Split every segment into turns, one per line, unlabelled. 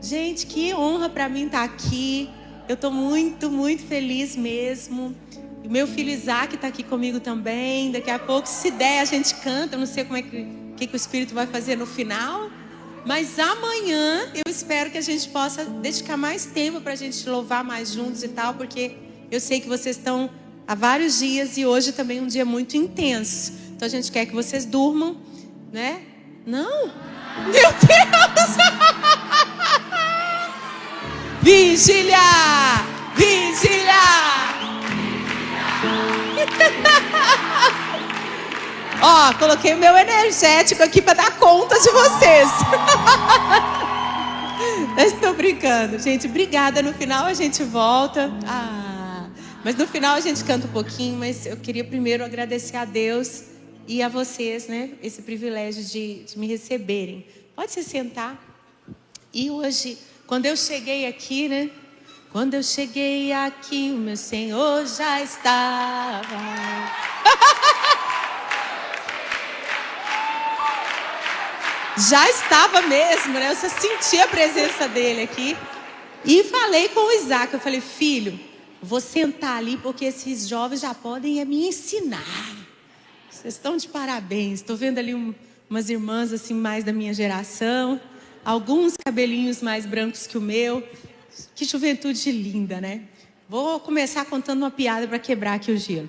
Gente, que honra para mim estar aqui. Eu estou muito, muito feliz mesmo. E meu filho Isaac está aqui comigo também. Daqui a pouco, se der, a gente canta. Eu não sei como é que o Espírito vai fazer no final. Mas amanhã eu espero que a gente possa dedicar mais tempo para a gente louvar mais juntos e tal. Porque eu sei que vocês estão há vários dias e hoje também é um dia muito intenso. Então a gente quer que vocês durmam, né? Não? Meu Deus! Vigília! Vigília! Ó, coloquei o meu energético aqui para dar conta de vocês. Eu estou brincando. Gente, obrigada. No final a gente volta. Mas no final a gente canta um pouquinho. Mas eu queria primeiro agradecer a Deus e a vocês, né? Esse privilégio de me receberem. Pode se sentar. E hoje, quando eu cheguei aqui, né? Quando eu cheguei aqui, o meu Senhor já estava. Já estava mesmo, né? Eu só senti a presença dele aqui. E falei com o Isaac, eu falei, filho, vou sentar ali porque esses jovens já podem me ensinar. Vocês estão de parabéns. Estou vendo ali umas irmãs assim mais da minha geração. Alguns cabelinhos mais brancos que o meu. Que juventude linda, né? Vou começar contando uma piada para quebrar aqui o gelo.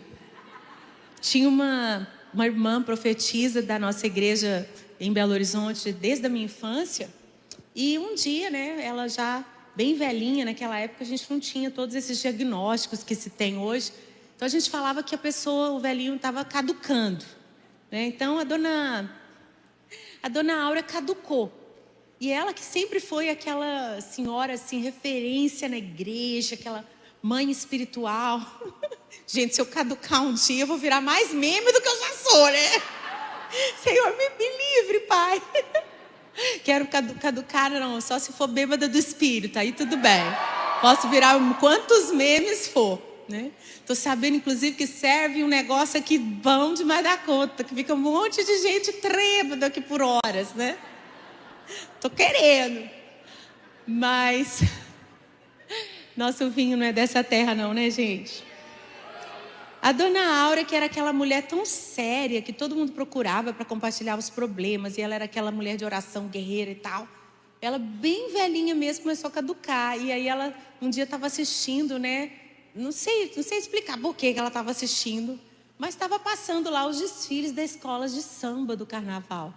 Tinha uma irmã profetisa da nossa igreja em Belo Horizonte desde a minha infância. E um dia, né, ela já bem velhinha, naquela época a gente não tinha todos esses diagnósticos que se tem hoje. Então a gente falava que a pessoa, o velhinho, estava caducando, né? Então a dona Aura caducou. E ela que sempre foi aquela senhora, assim, referência na igreja, aquela mãe espiritual. Gente, se eu caducar um dia, eu vou virar mais meme do que eu já sou, né? Senhor, me livre, Pai. Quero caducar, não, só se for bêbada do espírito, aí tudo bem. Posso virar quantos memes for, né? Tô sabendo, inclusive, que serve um negócio aqui bom demais da conta, que fica um monte de gente trêbada aqui por horas, né? Tô querendo. Mas nosso vinho não é dessa terra não, né, gente? A dona Aura, que era aquela mulher tão séria, que todo mundo procurava para compartilhar os problemas, e ela era aquela mulher de oração guerreira e tal. Ela, bem velhinha mesmo, começou a caducar. E aí ela, um dia estava assistindo, né? Não sei explicar por que ela estava assistindo, mas estava passando lá os desfiles das escolas de samba do carnaval.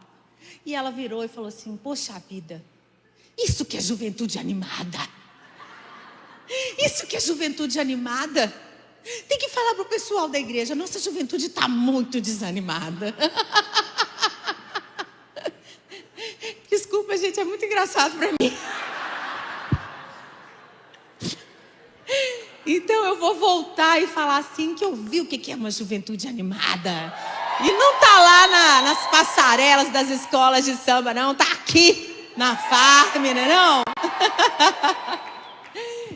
E ela virou e falou assim, poxa vida, isso que é juventude animada. Isso que é juventude animada. Tem que falar para o pessoal da igreja, nossa juventude está muito desanimada. Desculpa, gente, é muito engraçado para mim. Então eu vou voltar e falar assim, que eu vi o que é uma juventude animada. E não tá lá nas passarelas das escolas de samba, não. Tá aqui na farm, né, não?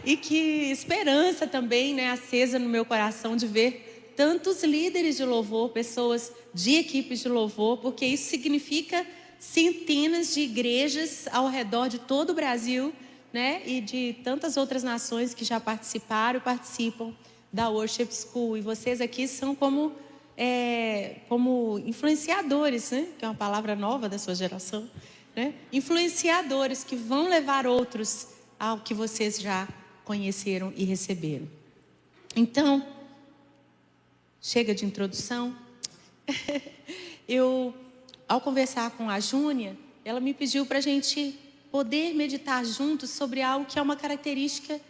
E que esperança também, né, acesa no meu coração de ver tantos líderes de louvor, pessoas de equipes de louvor, porque isso significa centenas de igrejas ao redor de todo o Brasil, né, e de tantas outras nações que já participaram e participam da Worship School. E vocês aqui são como influenciadores, né, que é uma palavra nova da sua geração, né? Influenciadores que vão levar outros ao que vocês já conheceram e receberam. Então, chega de introdução. Eu, ao conversar com a Júnia, ela me pediu para a gente poder meditar juntos sobre algo que é uma característica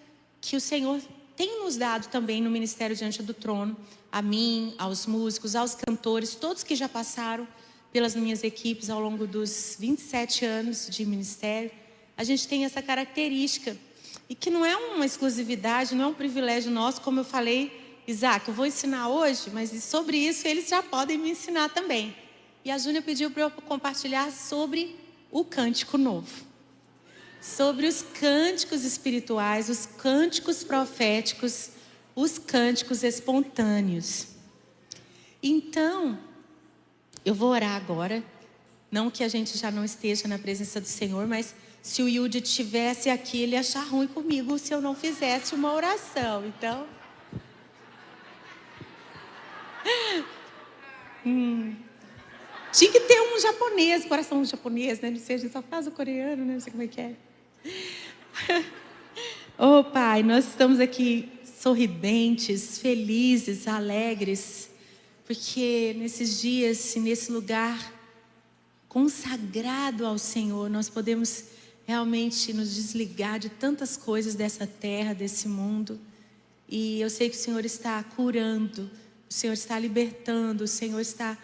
que o Senhor tem nos dado também no Ministério Diante do Trono, a mim, aos músicos, aos cantores, todos que já passaram pelas minhas equipes ao longo dos 27 anos de ministério. A gente tem essa característica, e que não é uma exclusividade, não é um privilégio nosso, como eu falei, Isaac, eu vou ensinar hoje, mas sobre isso eles já podem me ensinar também. E a Júnia pediu para eu compartilhar sobre o cântico novo, sobre os cânticos espirituais, os cânticos proféticos, os cânticos espontâneos. Então, eu vou orar agora, não que a gente já não esteja na presença do Senhor, mas se o Yudi estivesse aqui, ele ia achar ruim comigo se eu não fizesse uma oração. Então, tinha que ter um japonês, coração japonês, né? Não sei, a gente só faz o coreano, né? Não sei como é que é. Oh, Pai, nós estamos aqui sorridentes, felizes, alegres, porque nesses dias e nesse lugar consagrado ao Senhor, nós podemos realmente nos desligar de tantas coisas dessa terra, desse mundo. E eu sei que o Senhor está curando, o Senhor está libertando, o Senhor está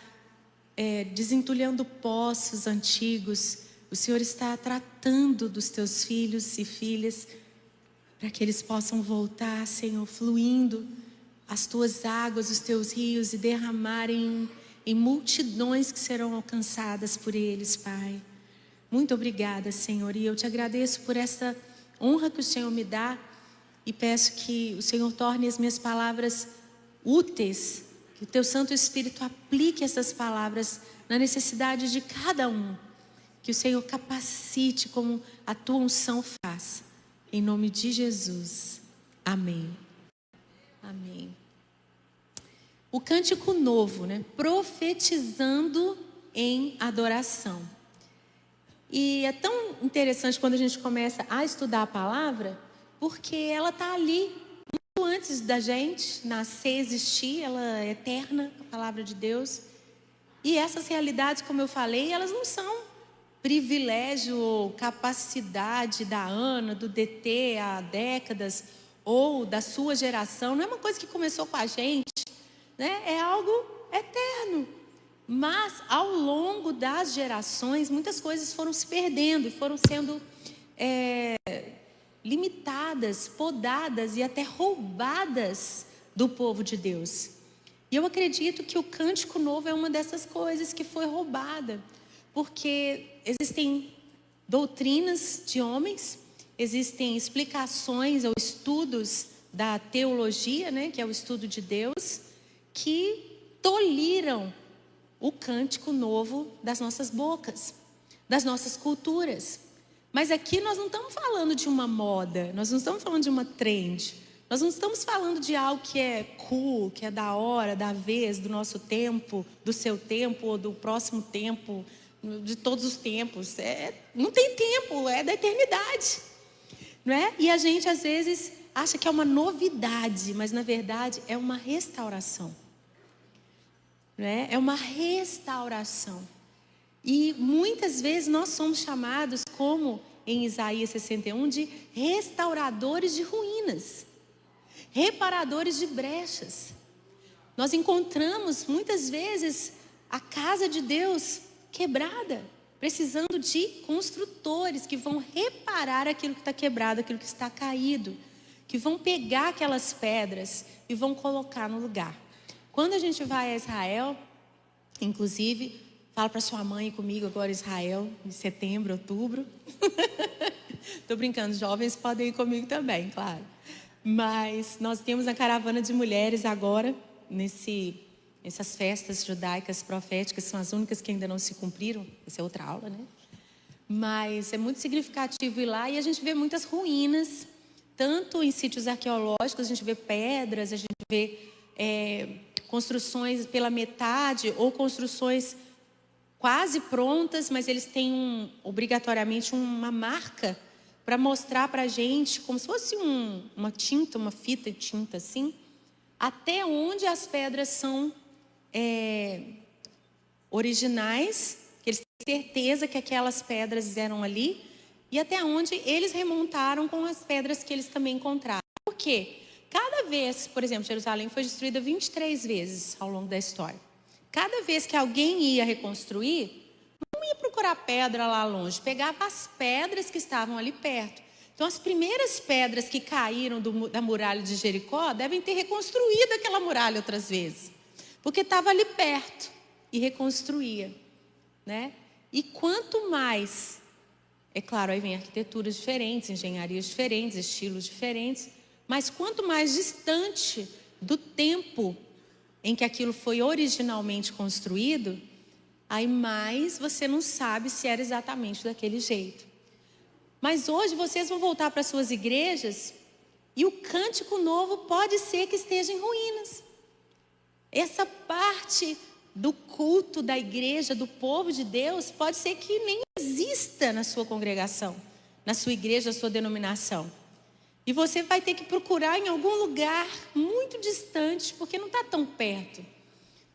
desentulhando poços antigos, o Senhor está tratando dos teus filhos e filhas, para que eles possam voltar, Senhor, fluindo as tuas águas, os teus rios, e derramarem em multidões que serão alcançadas por eles, Pai. Muito obrigada, Senhor, e eu te agradeço por essa honra que o Senhor me dá, e peço que o Senhor torne as minhas palavras úteis, que o teu Santo Espírito aplique essas palavras na necessidade de cada um, que o Senhor capacite como a tua unção faz. Em nome de Jesus. Amém. Amém. O cântico novo, né? Profetizando em adoração. E é tão interessante quando a gente começa a estudar a palavra, porque ela está ali, muito antes da gente nascer, existir, ela é eterna, a palavra de Deus. E essas realidades, como eu falei, elas não são privilégio ou capacidade da Ana, do DT há décadas, ou da sua geração, não é uma coisa que começou com a gente, né? É algo eterno. Mas ao longo das gerações, muitas coisas foram se perdendo e foram sendo limitadas, podadas e até roubadas do povo de Deus. E eu acredito que o cântico novo é uma dessas coisas que foi roubada, porque existem doutrinas de homens, existem explicações ou estudos da teologia, né, que é o estudo de Deus, que tolhiram o cântico novo das nossas bocas, das nossas culturas. Mas aqui nós não estamos falando de uma moda, nós não estamos falando de uma trend, nós não estamos falando de algo que é cool, que é da hora, da vez, do nosso tempo, do seu tempo ou do próximo tempo, de todos os tempos. Não tem tempo, é da eternidade, não é? E a gente às vezes acha que é uma novidade, mas na verdade é uma restauração, não é? É uma restauração. E muitas vezes nós somos chamados, como em Isaías 61, de restauradores de ruínas, reparadores de brechas. Nós encontramos muitas vezes a casa de Deus quebrada, precisando de construtores que vão reparar aquilo que está quebrado, aquilo que está caído, que vão pegar aquelas pedras e vão colocar no lugar. Quando a gente vai a Israel, inclusive, fala para sua mãe e comigo agora Israel, em setembro, outubro. Estou brincando, jovens podem ir comigo também, claro. Mas nós temos a caravana de mulheres agora, essas festas judaicas proféticas, são as únicas que ainda não se cumpriram. Essa é outra aula, né? Mas é muito significativo ir lá e a gente vê muitas ruínas, tanto em sítios arqueológicos, a gente vê pedras, a gente vê construções pela metade ou construções quase prontas, mas eles têm obrigatoriamente uma marca para mostrar para a gente, como se fosse uma tinta, uma fita de tinta assim, até onde as pedras são originais, que eles têm certeza que aquelas pedras eram ali, e até onde eles remontaram com as pedras que eles também encontraram. Por quê? Cada vez, por exemplo, Jerusalém foi destruída 23 vezes ao longo da história. Cada vez que alguém ia reconstruir, não ia procurar pedra lá longe, pegava as pedras que estavam ali perto. Então, as primeiras pedras que caíram da muralha de Jericó devem ter reconstruído aquela muralha outras vezes, porque estava ali perto e reconstruía, né? E quanto mais, é claro, aí vem arquiteturas diferentes, engenharias diferentes, estilos diferentes, mas quanto mais distante do tempo em que aquilo foi originalmente construído, aí mais você não sabe se era exatamente daquele jeito. Mas hoje vocês vão voltar para suas igrejas e o cântico novo pode ser que esteja em ruínas. Essa parte do culto da igreja, do povo de Deus, pode ser que nem exista na sua congregação, na sua igreja, na sua denominação. E você vai ter que procurar em algum lugar muito distante, porque não está tão perto,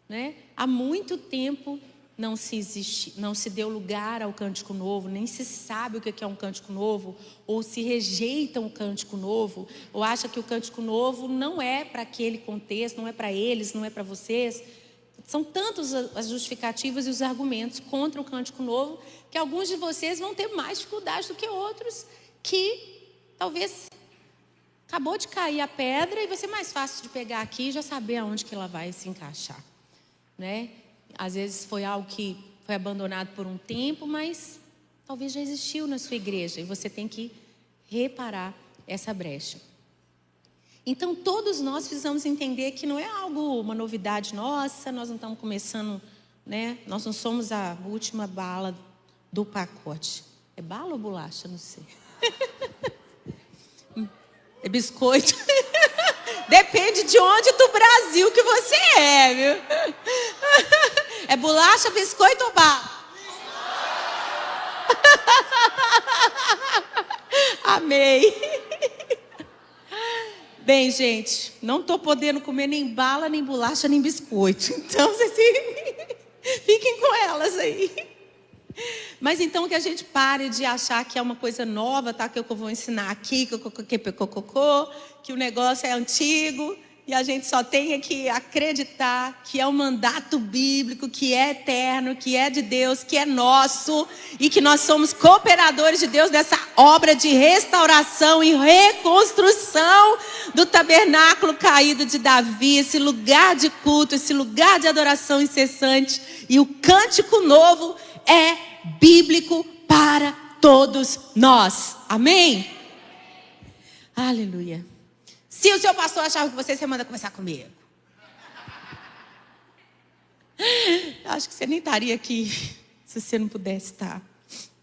né? Há muito tempo não se deu lugar ao cântico novo, nem se sabe o que é um cântico novo, ou se rejeitam o cântico novo, ou acha que o cântico novo não é para aquele contexto, não é para eles, não é para vocês. São tantos as justificativas e os argumentos contra o cântico novo, que alguns de vocês vão ter mais dificuldade do que outros, que talvez acabou de cair a pedra e vai ser mais fácil de pegar aqui e já saber aonde que ela vai se encaixar, né? Às vezes foi algo que foi abandonado por um tempo, mas talvez já existiu na sua igreja e você tem que reparar essa brecha. Então todos nós precisamos entender que não é algo, uma novidade nossa, nós não estamos começando, né? Nós não somos a última bala do pacote. É bala ou bolacha? Não sei. É biscoito. Depende de onde do Brasil que você é, viu? É bolacha, biscoito ou bala? Amei. Bem, gente, não estou podendo comer nem bala, nem bolacha, nem biscoito. Então, vocês fiquem com elas aí. Mas então que a gente pare de achar que é uma coisa nova, tá? Que eu vou ensinar aqui, que o negócio é antigo e a gente só tem que acreditar que é um mandato bíblico, que é eterno, que é de Deus, que é nosso e que nós somos cooperadores de Deus nessa obra de restauração e reconstrução do tabernáculo caído de Davi, esse lugar de culto, esse lugar de adoração incessante. E o cântico novo é bíblico para todos nós. Amém? Aleluia. Se o seu pastor achava que você manda conversar comigo, acho que você nem estaria aqui se você não pudesse estar.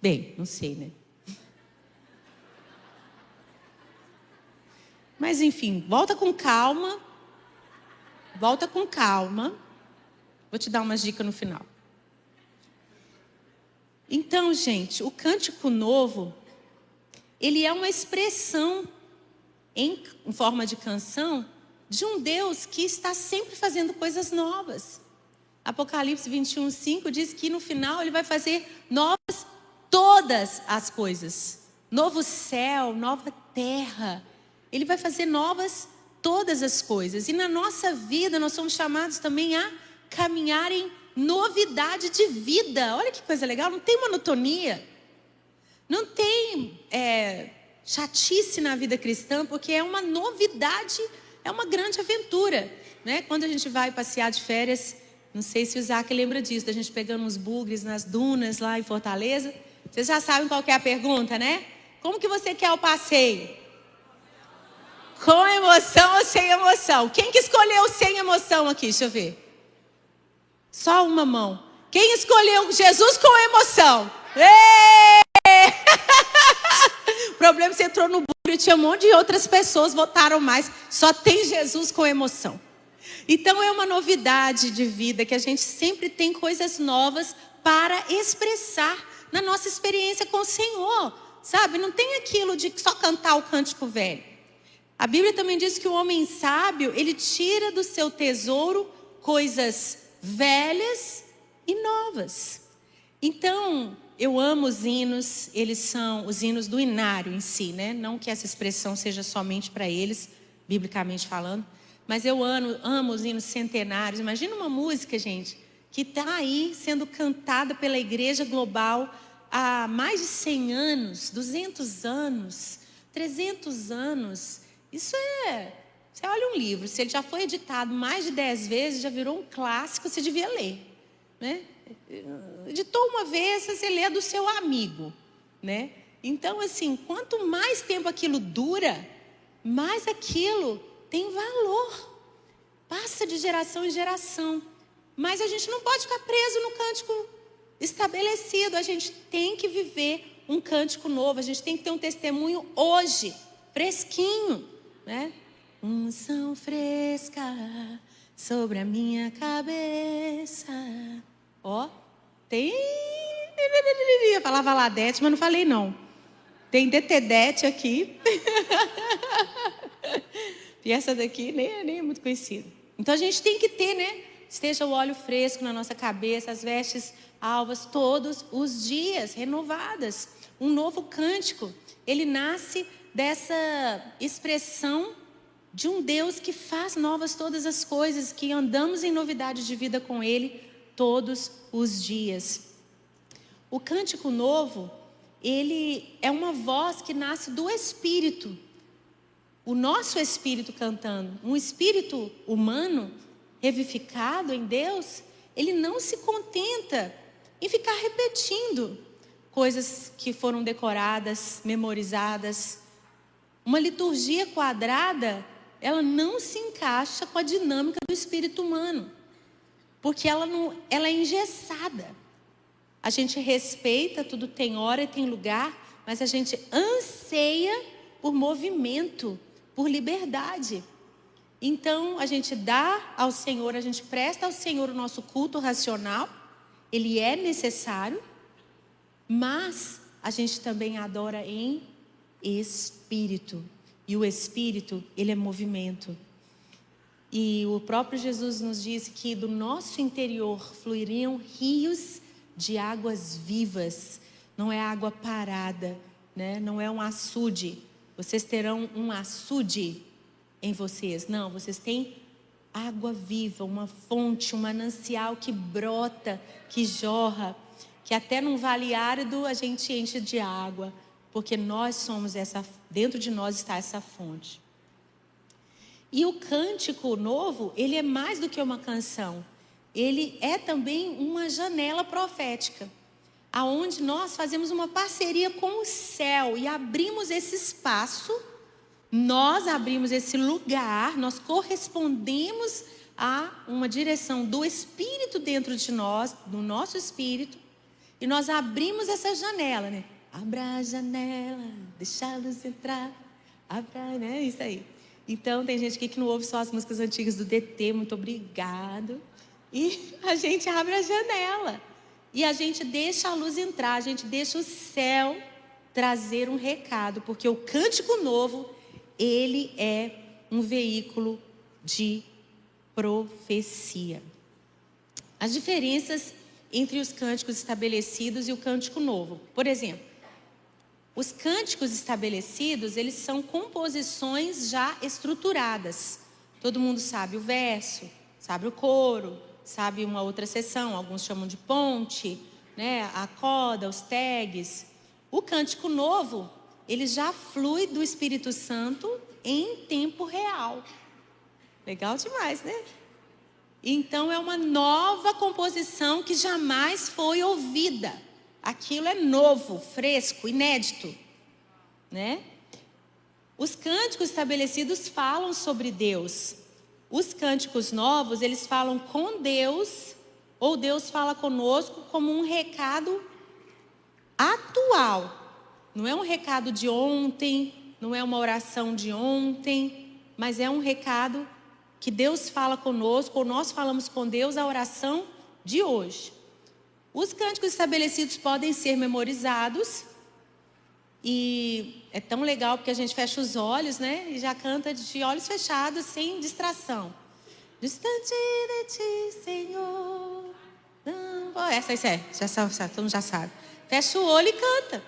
Bem, não sei, né? Mas enfim, volta com calma. Volta com calma. Vou te dar uma dica no final. Então, gente, o cântico novo, ele é uma expressão em forma de canção de um Deus que está sempre fazendo coisas novas. Apocalipse 21:5 diz que no final ele vai fazer novas todas as coisas. Novo céu, nova terra. Ele vai fazer novas todas as coisas. E na nossa vida nós somos chamados também a caminhar em novidade de vida. Olha que coisa legal, não tem monotonia. Não tem chatice na vida cristã, porque é uma novidade, é uma grande aventura, né? Quando a gente vai passear de férias, não sei se o Isaac lembra disso, da gente pegando uns bugres nas dunas lá em Fortaleza. Vocês já sabem qual que é a pergunta, né? Como que você quer o passeio? Com emoção ou sem emoção? Quem que escolheu sem emoção aqui? Deixa eu ver. Só uma mão. Quem escolheu Jesus com emoção? O problema é que você entrou no bugre e tinha um monte de outras pessoas votaram mais. Só tem Jesus com emoção. Então é uma novidade de vida que a gente sempre tem coisas novas para expressar na nossa experiência com o Senhor. Sabe? Não tem aquilo de só cantar o cântico velho. A Bíblia também diz que o homem sábio, ele tira do seu tesouro coisas velhas e novas. Então, eu amo os hinos, eles são os hinos do inário em si, né? Não que essa expressão seja somente para eles, biblicamente falando, mas eu amo os hinos centenários. Imagina uma música, gente, que está aí sendo cantada pela igreja global há mais de 100 anos, 200 anos, 300 anos. Isso você olha um livro, se ele já foi editado mais de 10 vezes, já virou um clássico, você devia ler, né? Editou uma vez, você lê do seu amigo, né? Então, assim, quanto mais tempo aquilo dura, mais aquilo tem valor. Passa de geração em geração. Mas a gente não pode ficar preso no cântico estabelecido. A gente tem que viver um cântico novo, a gente tem que ter um testemunho hoje, fresquinho, né? Unção fresca sobre a minha cabeça. Ó, tem... Eu falava Ladete, mas não falei não. Tem Detedete aqui. E essa daqui nem é muito conhecida. Então a gente tem que ter, né? Esteja o óleo fresco na nossa cabeça, as vestes alvas, todos os dias, renovadas. Um novo cântico, ele nasce dessa expressão de um Deus que faz novas todas as coisas, que andamos em novidade de vida com Ele todos os dias. O cântico novo, ele é uma voz que nasce do Espírito. O nosso espírito cantando. Um espírito humano, revivificado em Deus, ele não se contenta em ficar repetindo coisas que foram decoradas, memorizadas. Uma liturgia quadrada, ela não se encaixa com a dinâmica do espírito humano, porque ela é engessada. A gente respeita, tudo tem hora e tem lugar, mas a gente anseia por movimento, por liberdade. Então, a gente dá ao Senhor, a gente presta ao Senhor o nosso culto racional, ele é necessário, mas a gente também adora em espírito. E o espírito, ele é movimento. E o próprio Jesus nos disse que do nosso interior fluiriam rios de águas vivas. Não é água parada, né? Não é um açude. Vocês terão um açude em vocês. Não, vocês têm água viva, uma fonte, um manancial que brota, que jorra, que até num vale árido a gente enche de água, porque nós somos dentro de nós está essa fonte. E o cântico novo, ele é mais do que uma canção. Ele é também uma janela profética, aonde nós fazemos uma parceria com o céu e abrimos esse espaço, nós abrimos esse lugar, nós correspondemos a uma direção do Espírito dentro de nós, do nosso Espírito, e nós abrimos essa janela, né? Abra a janela, deixa a luz entrar, abra, né? Isso aí. Então tem gente aqui que não ouve só as músicas antigas do DT, muito obrigado. E a gente abre a janela. E a gente deixa a luz entrar, a gente deixa o céu trazer um recado. Porque o cântico novo, ele é um veículo de profecia. As diferenças entre os cânticos estabelecidos e o cântico novo. Por exemplo, os cânticos estabelecidos, eles são composições já estruturadas. Todo mundo sabe o verso, sabe o coro, sabe uma outra seção, alguns chamam de ponte, né? A coda, os tags. O cântico novo, ele já flui do Espírito Santo em tempo real. Legal demais, né? Então é uma nova composição que jamais foi ouvida. Aquilo é novo, fresco, inédito, né? Os cânticos estabelecidos falam sobre Deus. Os cânticos novos, eles falam com Deus, ou Deus fala conosco como um recado atual. Não é um recado de ontem, não é uma oração de ontem, mas é um recado que Deus fala conosco, ou nós falamos com Deus a oração de hoje. Os cânticos estabelecidos podem ser memorizados, e é tão legal porque a gente fecha os olhos, né? E já canta de olhos fechados, sem distração. Distante de ti, Senhor. Essa é, todo mundo já sabe. Fecha o olho e canta,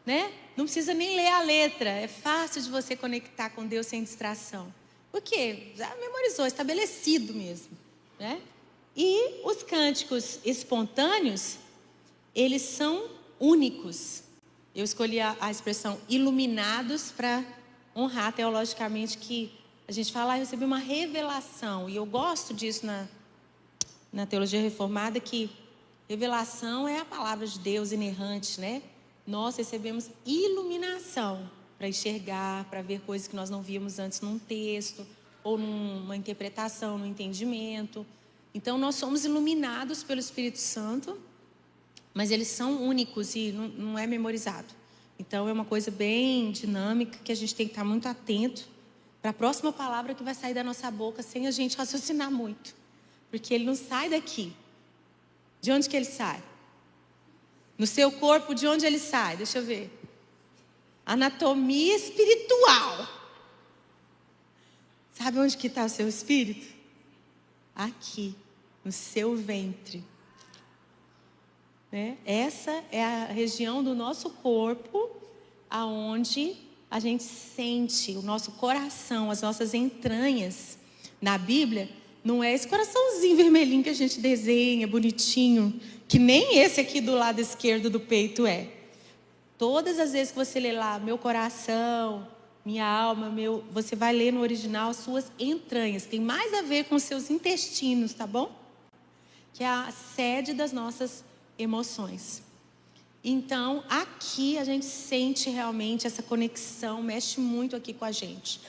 né? Não precisa nem ler a letra, é fácil de você conectar com Deus sem distração. Por quê? Já memorizou, estabelecido mesmo, né? E os cânticos espontâneos, eles são únicos. Eu escolhi a expressão iluminados para honrar teologicamente que a gente fala, eu recebi uma revelação. E eu gosto disso na teologia reformada, que revelação é a palavra de Deus inerrante, né? Nós recebemos iluminação para enxergar, para ver coisas que nós não víamos antes num texto, ou numa interpretação, no entendimento. Então, nós somos iluminados pelo Espírito Santo mas eles são únicos e não é memorizado. Então é uma coisa bem dinâmica que a gente tem que estar muito atento para a próxima palavra que vai sair da nossa boca sem a gente raciocinar muito. Porque ele não sai daqui. De onde que ele sai? No seu corpo, de onde ele sai? Deixa eu ver. Anatomia espiritual. Sabe onde que está o seu espírito? Aqui, no seu ventre. Né? Essa é a região do nosso corpo aonde a gente sente o nosso coração, as nossas entranhas. Na Bíblia, não é esse coraçãozinho vermelhinho que a gente desenha, bonitinho, que nem esse aqui do lado esquerdo do peito é. Todas as vezes que você lê lá, meu coração, minha alma, você vai ler no original as suas entranhas. Tem mais a ver com os seus intestinos, tá bom? Que é a sede das nossas emoções. Então, aqui a gente sente realmente essa conexão, mexe muito aqui com a gente.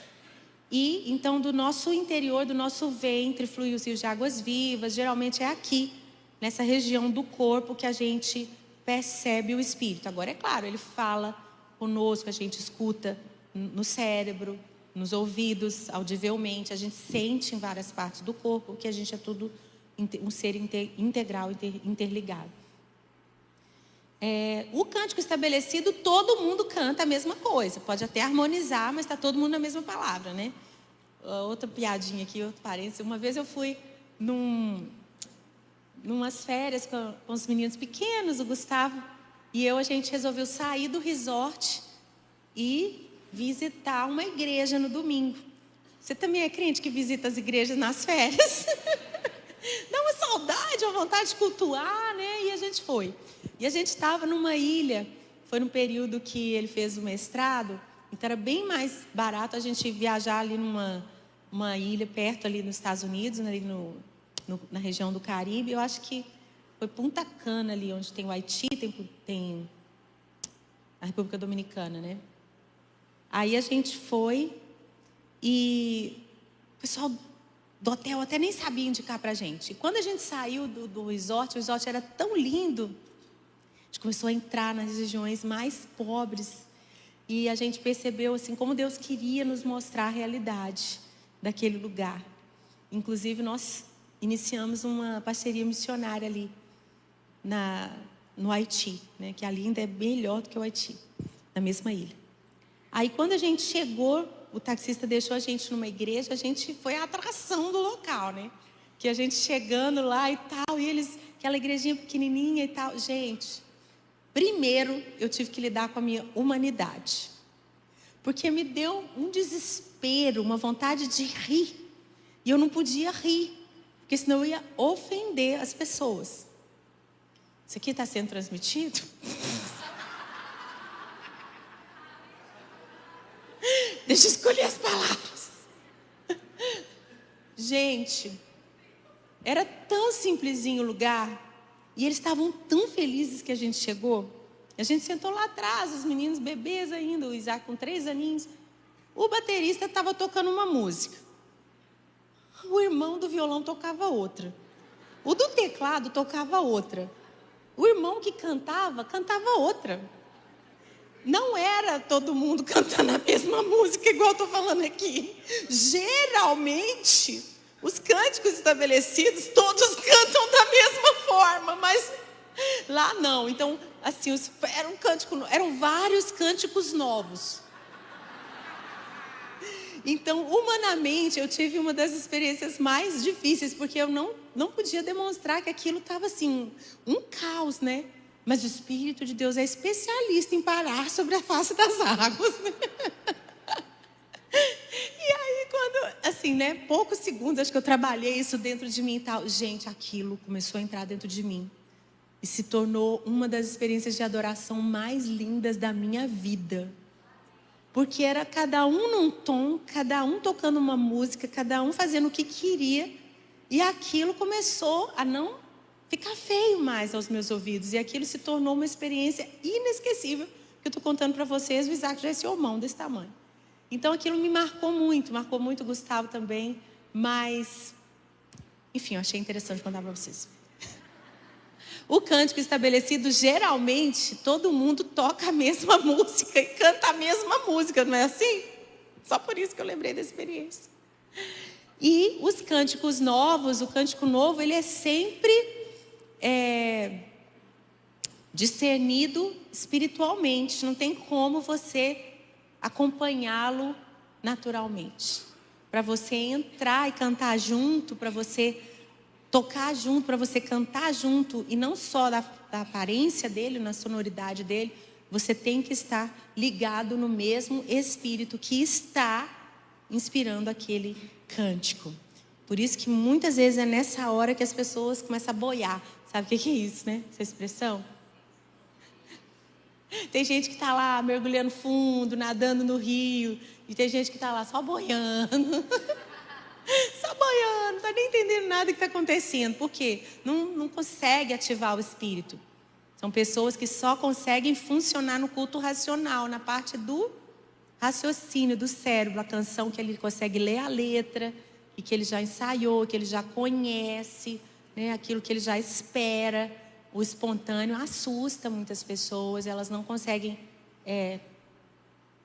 E, então, do nosso interior, do nosso ventre, flui os rios de águas vivas. Geralmente é aqui, nessa região do corpo, que a gente percebe o Espírito. Agora, é claro, ele fala conosco, a gente escuta no cérebro, nos ouvidos, audivelmente. A gente sente em várias partes do corpo, que a gente é tudo um ser integral, interligado. O cântico estabelecido, todo mundo canta a mesma coisa. Pode até harmonizar, mas está todo mundo na mesma palavra, né? Outra piadinha aqui, outro parênteses. Uma vez eu fui numas férias com os meninos pequenos, o Gustavo e eu. A gente resolveu sair do resort e visitar uma igreja no domingo. Você também é crente que visita as igrejas nas férias? Dá uma saudade, uma vontade de cultuar, né? E a gente foi. E a gente estava numa ilha, foi no período que ele fez o mestrado, então era bem mais barato a gente viajar ali numa ilha perto ali nos Estados Unidos, ali na região do Caribe. Eu acho que foi Punta Cana ali, onde tem o Haiti, tem a República Dominicana, né? Aí a gente foi e o pessoal do hotel até nem sabia indicar pra gente. E quando a gente saiu do resort, o resort era tão lindo. A gente começou a entrar nas regiões mais pobres e a gente percebeu assim como Deus queria nos mostrar a realidade daquele lugar. Inclusive nós iniciamos uma parceria missionária ali no Haiti, né? Que ali ainda é melhor do que o Haiti, na mesma ilha. Aí quando a gente chegou, o taxista deixou a gente numa igreja, a gente foi a atração do local, né? Que a gente chegando lá e tal, e eles, aquela igrejinha pequenininha e tal. Gente, primeiro eu tive que lidar com a minha humanidade. Porque me deu um desespero, uma vontade de rir. E eu não podia rir, porque senão eu ia ofender as pessoas. Isso aqui está sendo transmitido? Deixa eu escolher as palavras. Gente, era tão simplesinho o lugar. E eles estavam tão felizes que a gente chegou. A gente sentou lá atrás, os meninos bebês ainda, o Isaac com 3 aninhos. O baterista estava tocando uma música. O irmão do violão tocava outra. O do teclado tocava outra. O irmão que cantava outra. Não era todo mundo cantando a mesma música, igual eu estou falando aqui. Geralmente, os cânticos estabelecidos, todos cantam da mesma forma, mas lá não. Então, assim, eram vários cânticos novos. Então, humanamente, eu tive uma das experiências mais difíceis, porque eu não podia demonstrar que aquilo estava assim, um caos, né? Mas o Espírito de Deus é especialista em parar sobre a face das águas. E aí, quando, assim, né, poucos segundos, acho que eu trabalhei isso dentro de mim e tal. Gente, aquilo começou a entrar dentro de mim. E se tornou uma das experiências de adoração mais lindas da minha vida. Porque era cada um num tom, cada um tocando uma música, cada um fazendo o que queria. E aquilo começou a não ficar feio mais aos meus ouvidos. E aquilo se tornou uma experiência inesquecível. Que eu estou contando para vocês, o Isaac já é esse homão desse tamanho. Então aquilo me marcou muito o Gustavo também. Mas, enfim, eu achei interessante contar para vocês. O cântico estabelecido, geralmente, todo mundo toca a mesma música e canta a mesma música, não é assim? Só por isso que eu lembrei da experiência. E os cânticos novos, o cântico novo, ele é sempre discernido espiritualmente. Não tem como você acompanhá-lo naturalmente. Para você entrar e cantar junto, para você tocar junto, para você cantar junto, e não só da aparência dele, na sonoridade dele, você tem que estar ligado no mesmo Espírito que está inspirando aquele cântico. Por isso que muitas vezes é nessa hora que as pessoas começam a boiar. Sabe o que é isso, né? Essa expressão? Tem gente que está lá mergulhando fundo, nadando no rio, e tem gente que está lá só boiando. Só boiando, não está nem entendendo nada que está acontecendo. Por quê? Não consegue ativar o espírito. São pessoas que só conseguem funcionar no culto racional, na parte do raciocínio, do cérebro. A canção que ele consegue ler a letra, e que ele já ensaiou, que ele já conhece, né? Aquilo que ele já espera. O espontâneo assusta muitas pessoas, elas não conseguem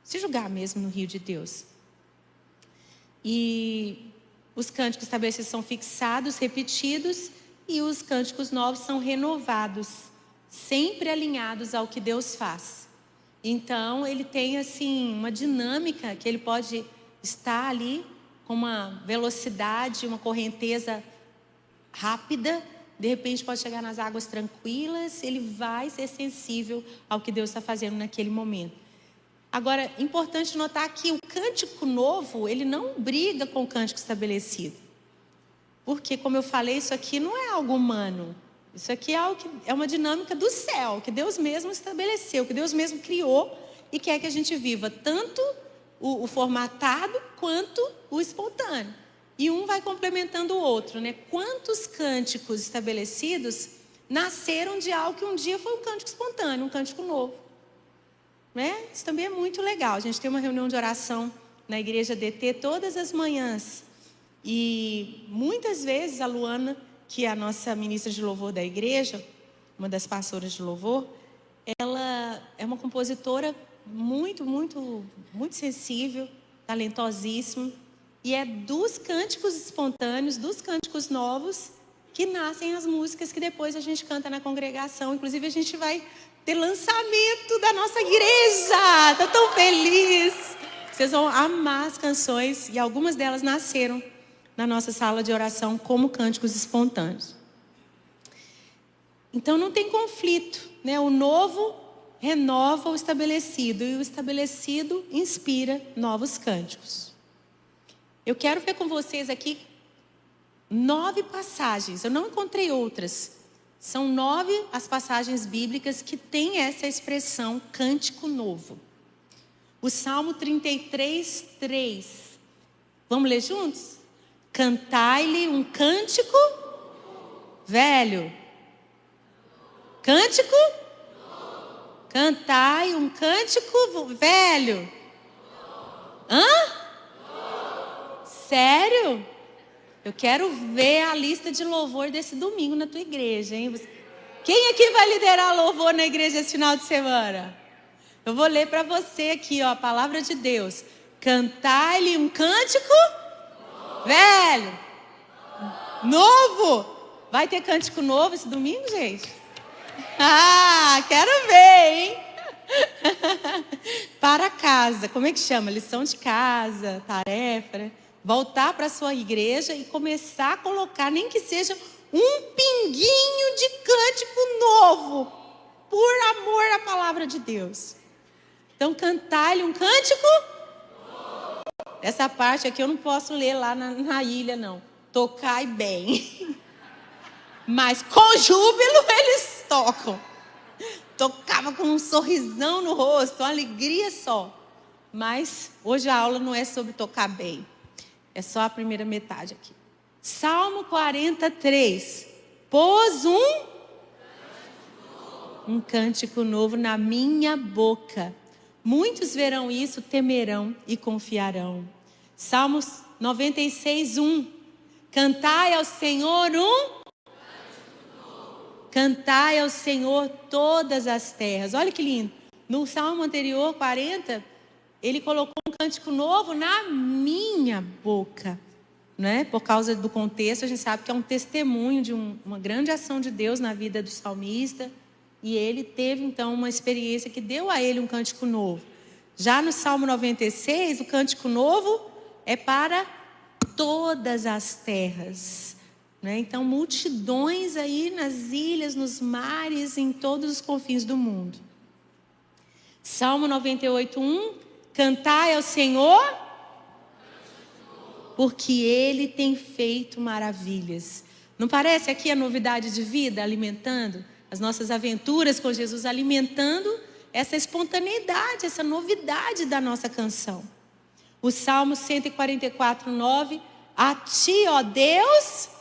se julgar mesmo no rio de Deus. E os cânticos estabelecidos são fixados, repetidos, e os cânticos novos são renovados, sempre alinhados ao que Deus faz. Então, ele tem assim uma dinâmica que ele pode estar ali com uma velocidade, uma correnteza rápida, de repente pode chegar nas águas tranquilas, ele vai ser sensível ao que Deus está fazendo naquele momento. Agora, importante notar que o cântico novo, ele não briga com o cântico estabelecido. Porque, como eu falei, isso aqui não é algo humano. Isso aqui é algo que é uma dinâmica do céu, que Deus mesmo estabeleceu, que Deus mesmo criou e quer que a gente viva tanto o formatado quanto o espontâneo. E um vai complementando o outro, né? Quantos cânticos estabelecidos nasceram de algo que um dia foi um cântico espontâneo, um cântico novo. Né? Isso também é muito legal. A gente tem uma reunião de oração na igreja DT todas as manhãs. E muitas vezes a Luana, que é a nossa ministra de louvor da igreja, uma das pastoras de louvor, ela é uma compositora muito sensível, talentosíssima. E é dos cânticos espontâneos, dos cânticos novos, que nascem as músicas que depois a gente canta na congregação. Inclusive a gente vai ter lançamento da nossa igreja. Estou tão feliz. Vocês vão amar as canções. E algumas delas nasceram na nossa sala de oração como cânticos espontâneos. Então não tem conflito, né? O novo renova o estabelecido. E o estabelecido inspira novos cânticos. Eu quero ver com vocês aqui 9 passagens. Eu não encontrei outras. São 9 as passagens bíblicas que têm essa expressão cântico novo. O Salmo 33, 3. Vamos ler juntos? Cantai-lhe um cântico velho. Cântico? Cantai um cântico velho. Hã? Sério? Eu quero ver a lista de louvor desse domingo na tua igreja, hein? Quem aqui vai liderar louvor na igreja esse final de semana? Eu vou ler para você aqui, ó, a palavra de Deus. Cantai-lhe um cântico velho. Novo. Vai ter cântico novo esse domingo, gente? Ah, quero ver, hein? Para casa. Como é que chama? Lição de casa, tarefa, né? Voltar para a sua igreja e começar a colocar, nem que seja um pinguinho de cântico novo, por amor à palavra de Deus. Então, cantar-lhe um cântico. Essa parte aqui eu não posso ler lá na ilha, não. Tocai bem. Mas com júbilo eles tocam. Tocava com um sorrisão no rosto, uma alegria só. Mas hoje a aula não é sobre tocar bem. É só a primeira metade aqui. Salmo 43. Pôs um cântico novo na minha boca. Muitos verão isso, temerão e confiarão. Salmos 96, 1. Cantai ao Senhor um Cantai ao Senhor todas as terras. Olha que lindo. No salmo anterior, 40, ele colocou um cântico novo na minha boca. Né? Por causa do contexto, a gente sabe que é um testemunho de uma grande ação de Deus na vida do salmista. E ele teve, então, uma experiência que deu a ele um cântico novo. Já no Salmo 96, o cântico novo é para todas as terras. Né? Então, multidões aí nas ilhas, nos mares, em todos os confins do mundo. Salmo 98, 1. Cantai ao Senhor, porque Ele tem feito maravilhas. Não parece aqui a novidade de vida, alimentando as nossas aventuras com Jesus, alimentando essa espontaneidade, essa novidade da nossa canção. O Salmo 144, 9. A Ti, ó Deus.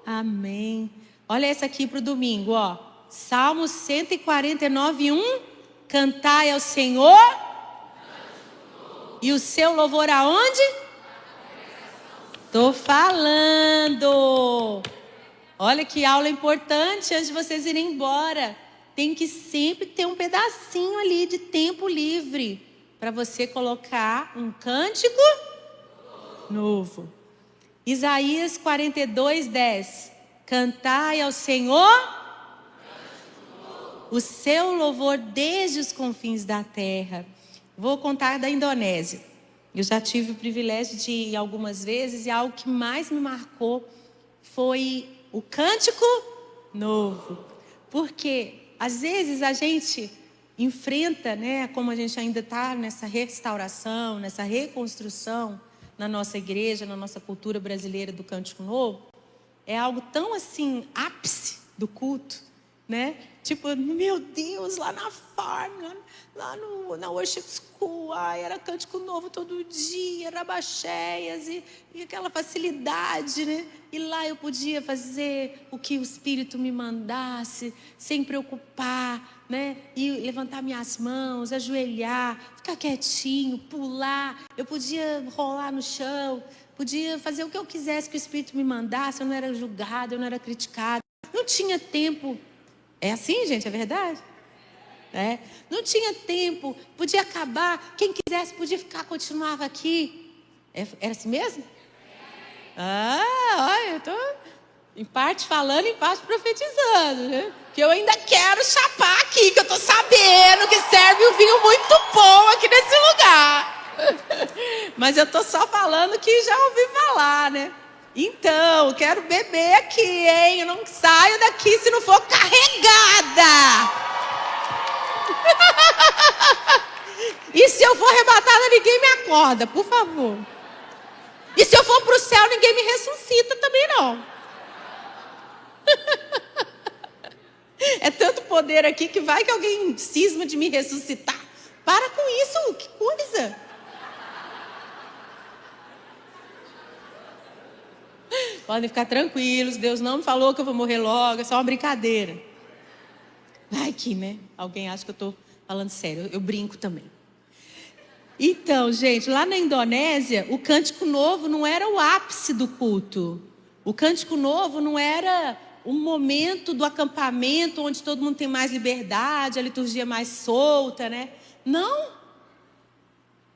Amém. Olha essa aqui para o domingo, ó. Salmo 149, 1. Cantai ao Senhor. E o seu louvor aonde? Estou falando. Olha que aula importante antes de vocês irem embora. Tem que sempre ter um pedacinho ali de tempo livre para você colocar um cântico novo. Isaías 42, 10. Cantai ao Senhor o seu louvor desde os confins da terra. Vou contar da Indonésia. Eu já tive o privilégio de ir algumas vezes e algo que mais me marcou foi o cântico novo. Porque às vezes a gente enfrenta, né, como a gente ainda está nessa restauração, nessa reconstrução na nossa igreja, na nossa cultura brasileira do cântico novo, é algo tão assim, ápice do culto, né? Tipo, meu Deus, lá na farm, lá na worship school, era cântico novo todo dia, rabacheias e aquela facilidade, né? E lá eu podia fazer o que o Espírito me mandasse, sem preocupar, né? E levantar minhas mãos, ajoelhar, ficar quietinho, pular. Eu podia rolar no chão, podia fazer o que eu quisesse que o Espírito me mandasse. Eu não era julgada, eu não era criticada. Não tinha tempo. É assim, gente, é verdade? É. Não tinha tempo, podia acabar. Quem quisesse podia ficar, continuava aqui. Era assim mesmo? Olha, eu estou em parte falando, em parte profetizando, né? Que eu ainda quero chapar aqui, que eu estou sabendo que serve um vinho muito bom aqui nesse lugar. Mas eu estou só falando que já ouvi falar, né? Então, eu quero beber aqui, hein? Eu não saio daqui se não for carregada. E se eu for arrebatada, ninguém me acorda, por favor. E se eu for para o céu, ninguém me ressuscita também não. É tanto poder aqui que vai que alguém cisma de me ressuscitar. Para com isso, que coisa. Podem ficar tranquilos, Deus não me falou que eu vou morrer logo, é só uma brincadeira. Vai que, né? Alguém acha que eu estou falando sério, eu brinco também. Então, gente, lá na Indonésia, o cântico novo não era o ápice do culto. O cântico novo não era um momento do acampamento onde todo mundo tem mais liberdade, a liturgia mais solta, né? Não.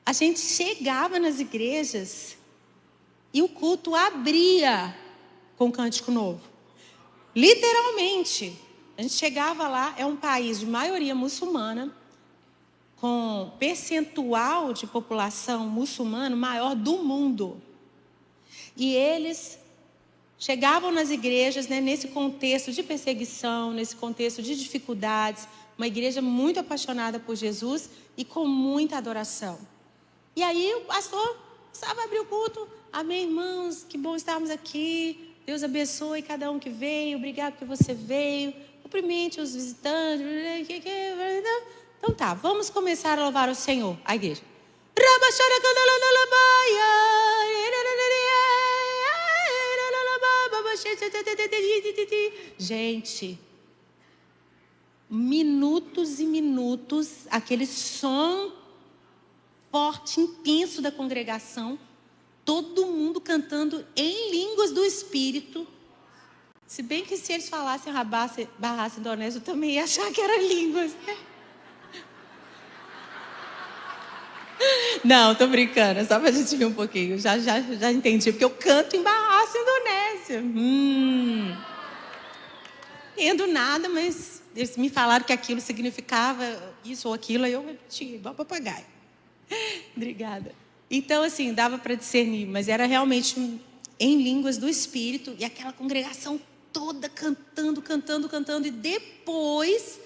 A gente chegava nas igrejas e o culto abria com cântico novo. Literalmente. A gente chegava lá, é um país de maioria muçulmana, com percentual de população muçulmana maior do mundo. E eles chegavam nas igrejas, né, nesse contexto de perseguição, nesse contexto de dificuldades, uma igreja muito apaixonada por Jesus e com muita adoração. E aí o pastor precisava abrir o culto. Amém, irmãos, que bom estarmos aqui. Deus abençoe cada um que veio. Obrigado porque você veio. Cumprimente os visitantes. Então tá, vamos começar a louvar o Senhor. A igreja. Gente, minutos e minutos, aquele som forte, intenso da congregação, todo mundo cantando em línguas do Espírito. Se bem que se eles falassem barraça indonésio, eu também ia achar que era línguas, né? Não, tô brincando, é só pra gente ver um pouquinho. Já entendi, porque eu canto em barraça indonésia. Entendo nada, mas eles me falaram que aquilo significava isso ou aquilo, aí eu repeti, igual papagaio. Obrigada. Então, assim, dava para discernir, mas era realmente em línguas do Espírito, e aquela congregação toda cantando, e depois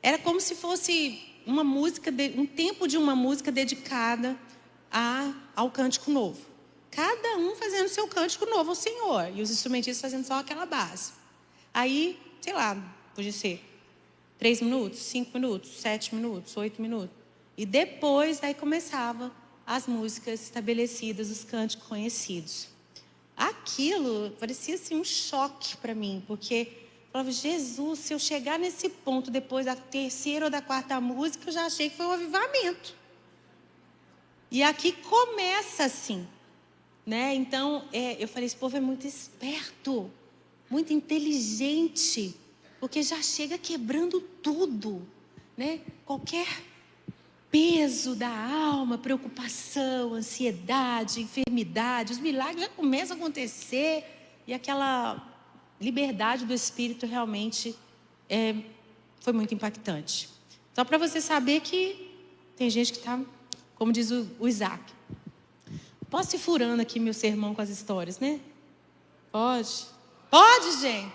era como se fosse uma música, um tempo de uma música dedicada ao cântico novo. Cada um fazendo seu cântico novo ao Senhor, e os instrumentistas fazendo só aquela base. Aí, sei lá, podia ser 3 minutos, 5 minutos, 7 minutos, 8 minutos. E depois aí começava as músicas estabelecidas, os cânticos conhecidos. Aquilo parecia assim um choque para mim, porque eu falava, Jesus, se eu chegar nesse ponto depois da terceira ou da quarta música, eu já achei que foi um avivamento. E aqui começa assim, né? Então, eu falei, esse povo é muito esperto, muito inteligente, porque já chega quebrando tudo, né? Qualquer peso da alma, preocupação, ansiedade, enfermidade, os milagres já começam a acontecer, e aquela liberdade do Espírito realmente foi muito impactante. Só para você saber que tem gente que está, como diz o Isaac. Posso ir furando aqui meu sermão com as histórias, né? Pode? Pode, gente?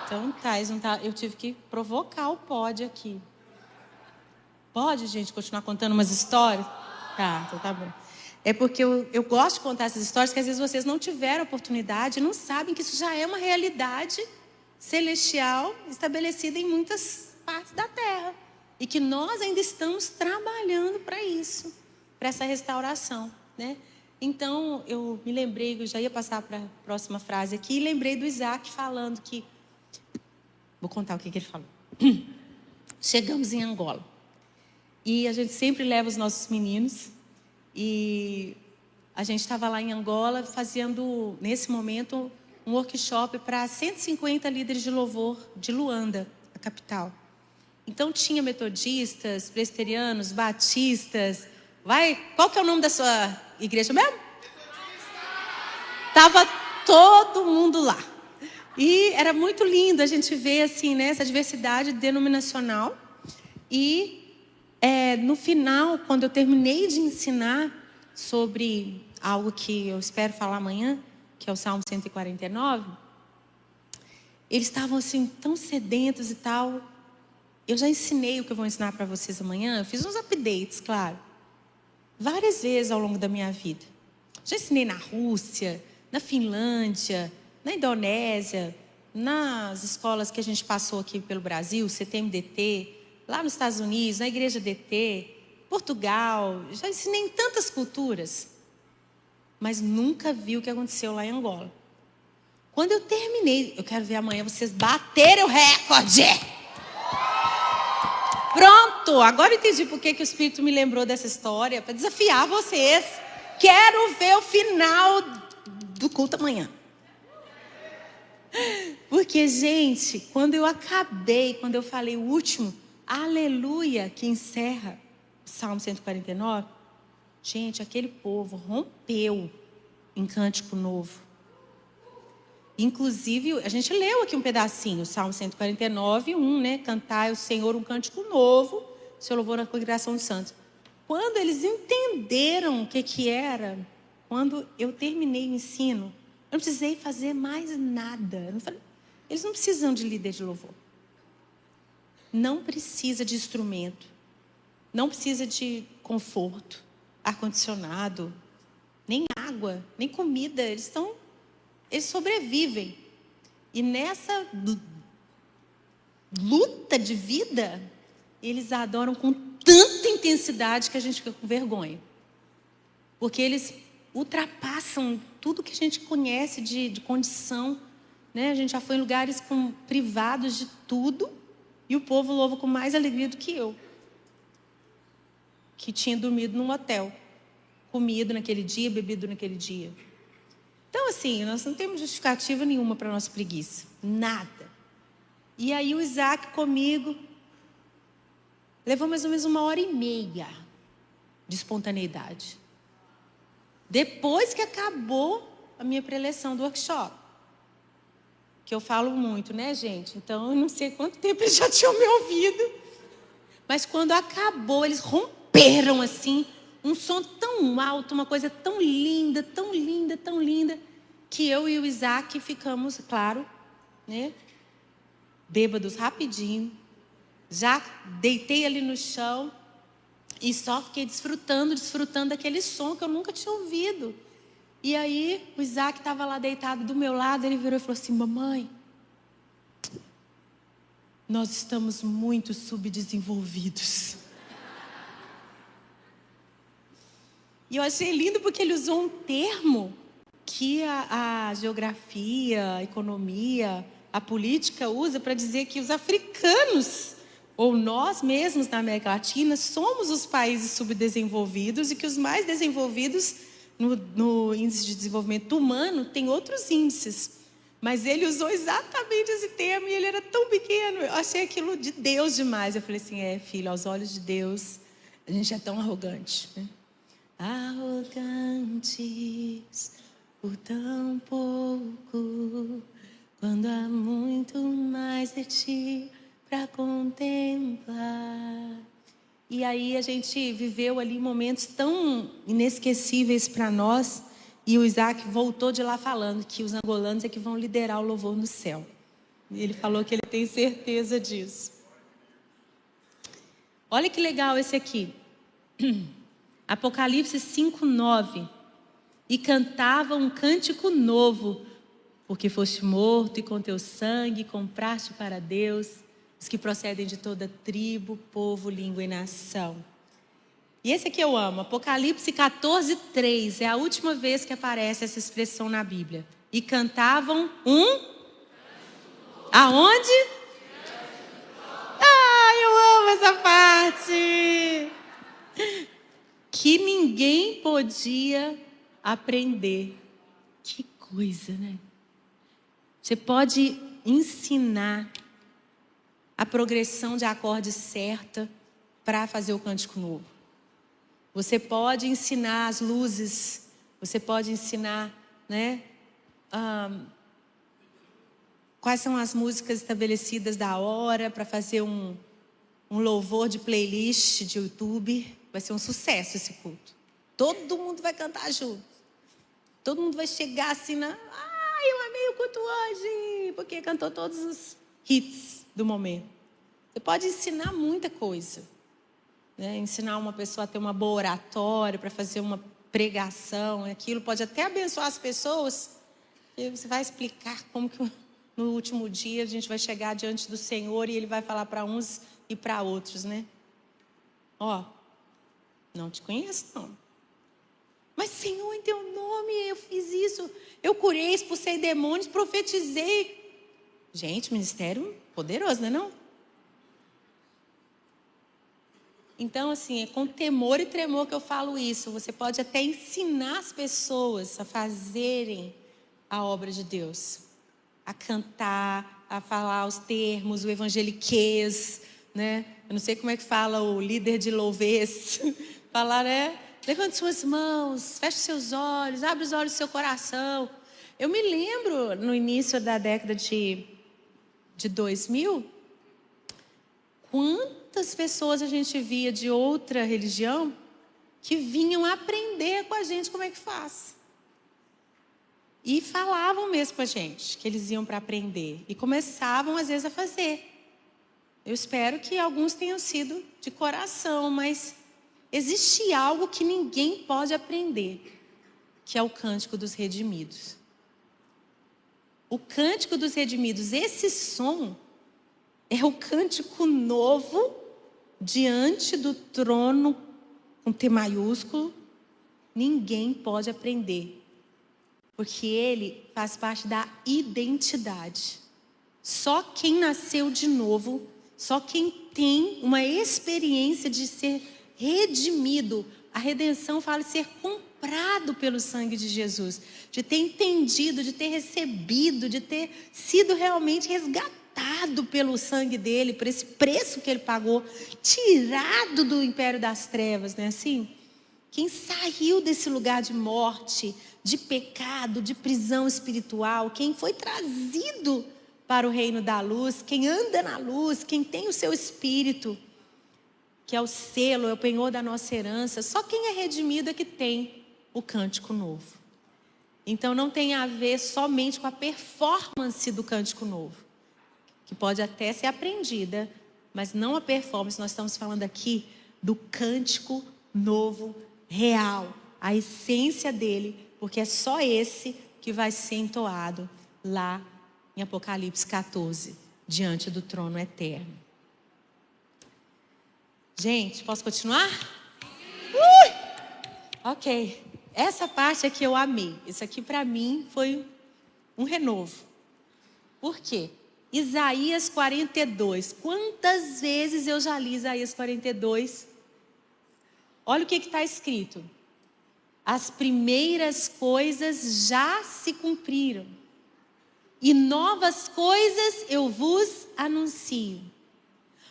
Então tá, eu tive que provocar o pode aqui. Pode, gente, continuar contando umas histórias? Tá, então tá bom. É porque eu gosto de contar essas histórias, que às vezes vocês não tiveram oportunidade, não sabem que isso já é uma realidade celestial estabelecida em muitas partes da terra. E que nós ainda estamos trabalhando para isso, para essa restauração, né? Então, eu me lembrei, eu já ia passar para a próxima frase aqui, e lembrei do Isaac falando que... Vou contar o que ele falou. Chegamos em Angola. E a gente sempre leva os nossos meninos. E a gente estava lá em Angola fazendo, nesse momento, um workshop para 150 líderes de louvor de Luanda, a capital. Então tinha metodistas, presbiterianos, batistas. Qual que é o nome da sua igreja mesmo? Tava todo mundo lá. E era muito lindo a gente ver assim, né, essa diversidade denominacional. E no final, quando eu terminei de ensinar sobre algo que eu espero falar amanhã, que é o Salmo 149, eles estavam assim tão sedentos e tal. Eu já ensinei o que eu vou ensinar para vocês amanhã. Eu fiz uns updates, claro, várias vezes ao longo da minha vida. Já ensinei na Rússia, na Finlândia, na Indonésia, nas escolas que a gente passou aqui pelo Brasil, CTMDT, lá nos Estados Unidos, na Igreja DT, Portugal. Já ensinei em tantas culturas, mas nunca vi o que aconteceu lá em Angola. Quando eu terminei, eu quero ver amanhã vocês baterem o recorde. Pronto, agora eu entendi por que o Espírito me lembrou dessa história, para desafiar vocês. Quero ver o final do culto amanhã. Porque, gente, quando eu falei o último, aleluia, que encerra o Salmo 149, gente, aquele povo rompeu em cântico novo. Inclusive, a gente leu aqui um pedacinho, o Salmo 149, 1, né? Cantai ao Senhor um cântico novo, seu louvor na congregação dos santos. Quando eles entenderam o que era, quando eu terminei o ensino, eu não precisei fazer mais nada. Eles não precisam de líder de louvor. Não precisa de instrumento. Não precisa de conforto, ar-condicionado, nem água, nem comida. Eles sobrevivem. E nessa luta de vida, eles adoram com tanta intensidade que a gente fica com vergonha. Porque eles ultrapassam tudo que a gente conhece de condição, né? A gente já foi em lugares privados de tudo, e o povo louva com mais alegria do que eu, que tinha dormido num hotel, comido naquele dia, bebido naquele dia. Então, assim, nós não temos justificativa nenhuma para a nossa preguiça. Nada. E aí o Isaac comigo levou mais ou menos 1h30 de espontaneidade. Depois que acabou a minha preleção do workshop. Que eu falo muito, né, gente? Então, eu não sei quanto tempo eles já tinham me ouvido. Mas quando acabou, eles romperam assim, um som tão alto, uma coisa tão linda, tão linda, tão linda, que eu e o Isaac ficamos, claro, né, bêbados rapidinho. Já deitei ali no chão e só fiquei desfrutando daquele som que eu nunca tinha ouvido. E aí o Isaac estava lá deitado do meu lado, ele virou e falou assim: mamãe, nós estamos muito subdesenvolvidos. E eu achei lindo porque ele usou um termo que a geografia, a economia, a política usa para dizer que os africanos, ou nós mesmos na América Latina, somos os países subdesenvolvidos e que os mais desenvolvidos no índice de desenvolvimento humano tem outros índices. Mas ele usou exatamente esse termo e ele era tão pequeno. Eu achei aquilo de Deus demais. Eu falei assim: filho, aos olhos de Deus, a gente é tão arrogante, né? Arrogantes por tão pouco, quando há muito mais de ti para contemplar. E aí a gente viveu ali momentos tão inesquecíveis para nós. E o Isaac voltou de lá falando que os angolanos é que vão liderar o louvor no céu. E ele falou que ele tem certeza disso. Olha que legal esse aqui. Apocalipse 5:9. E cantava um cântico novo, porque foste morto e com teu sangue compraste para Deus os que procedem de toda tribo, povo, língua e nação. E esse aqui eu amo, Apocalipse 14:3, é a última vez que aparece essa expressão na Bíblia. E cantavam aonde? Eu amo essa parte. Que ninguém podia aprender. Que coisa, né? Você pode ensinar a progressão de acorde certa para fazer o cântico novo. Você pode ensinar as luzes, você pode ensinar, né, quais são as músicas estabelecidas da hora para fazer um louvor de playlist de YouTube. Vai ser um sucesso esse culto. Todo mundo vai cantar junto. Todo mundo vai chegar assim eu amei o culto hoje, porque cantou todos os hits do momento. Você pode ensinar muita coisa. Né, ensinar uma pessoa a ter uma boa oratória, para fazer uma pregação, aquilo pode até abençoar as pessoas. E você vai explicar como que no último dia a gente vai chegar diante do Senhor e Ele vai falar para uns e para outros, né? Não te conheço não. Mas Senhor, em teu nome eu fiz isso, eu curei, expulsei demônios, profetizei. Gente, ministério poderoso, não é não? Então, assim, é com temor e tremor que eu falo isso. Você pode até ensinar as pessoas a fazerem a obra de Deus. A cantar, a falar os termos, o evangeliquez, né? Eu não sei como é que fala o líder de louvez. Falar, né? Levante suas mãos, feche seus olhos, abre os olhos do seu coração. Eu me lembro, no início da década de 2000, quantas pessoas a gente via de outra religião que vinham aprender com a gente como é que faz. E falavam mesmo com a gente que eles iam para aprender. E começavam às vezes a fazer. Eu espero que alguns tenham sido de coração, mas existe algo que ninguém pode aprender, que é o Cântico dos Redimidos. O Cântico dos Redimidos, esse som é o cântico novo diante do trono com T maiúsculo. Ninguém pode aprender, porque ele faz parte da identidade. Só quem nasceu de novo, só quem tem uma experiência de ser redimido. A redenção fala de ser comprado comprado pelo sangue de Jesus, de ter entendido, de ter recebido, de ter sido realmente resgatado pelo sangue dele, por esse preço que ele pagou, tirado do império das trevas, não é assim? Quem saiu desse lugar de morte, de pecado, de prisão espiritual, quem foi trazido para o reino da luz, quem anda na luz, quem tem o seu espírito, que é o selo, é o penhor da nossa herança, só quem é redimido é que tem o cântico novo. Então não tem a ver somente com a performance do cântico novo, que pode até ser aprendida, mas não a performance. Nós estamos falando aqui do cântico novo real, a essência dele, porque é só esse que vai ser entoado lá em Apocalipse 14, diante do trono eterno. Gente, posso continuar? Ok, essa parte aqui eu amei. Isso aqui para mim foi um renovo. Por quê? Isaías 42. Quantas vezes eu já li Isaías 42? Olha o que está escrito. As primeiras coisas já se cumpriram, e novas coisas eu vos anuncio.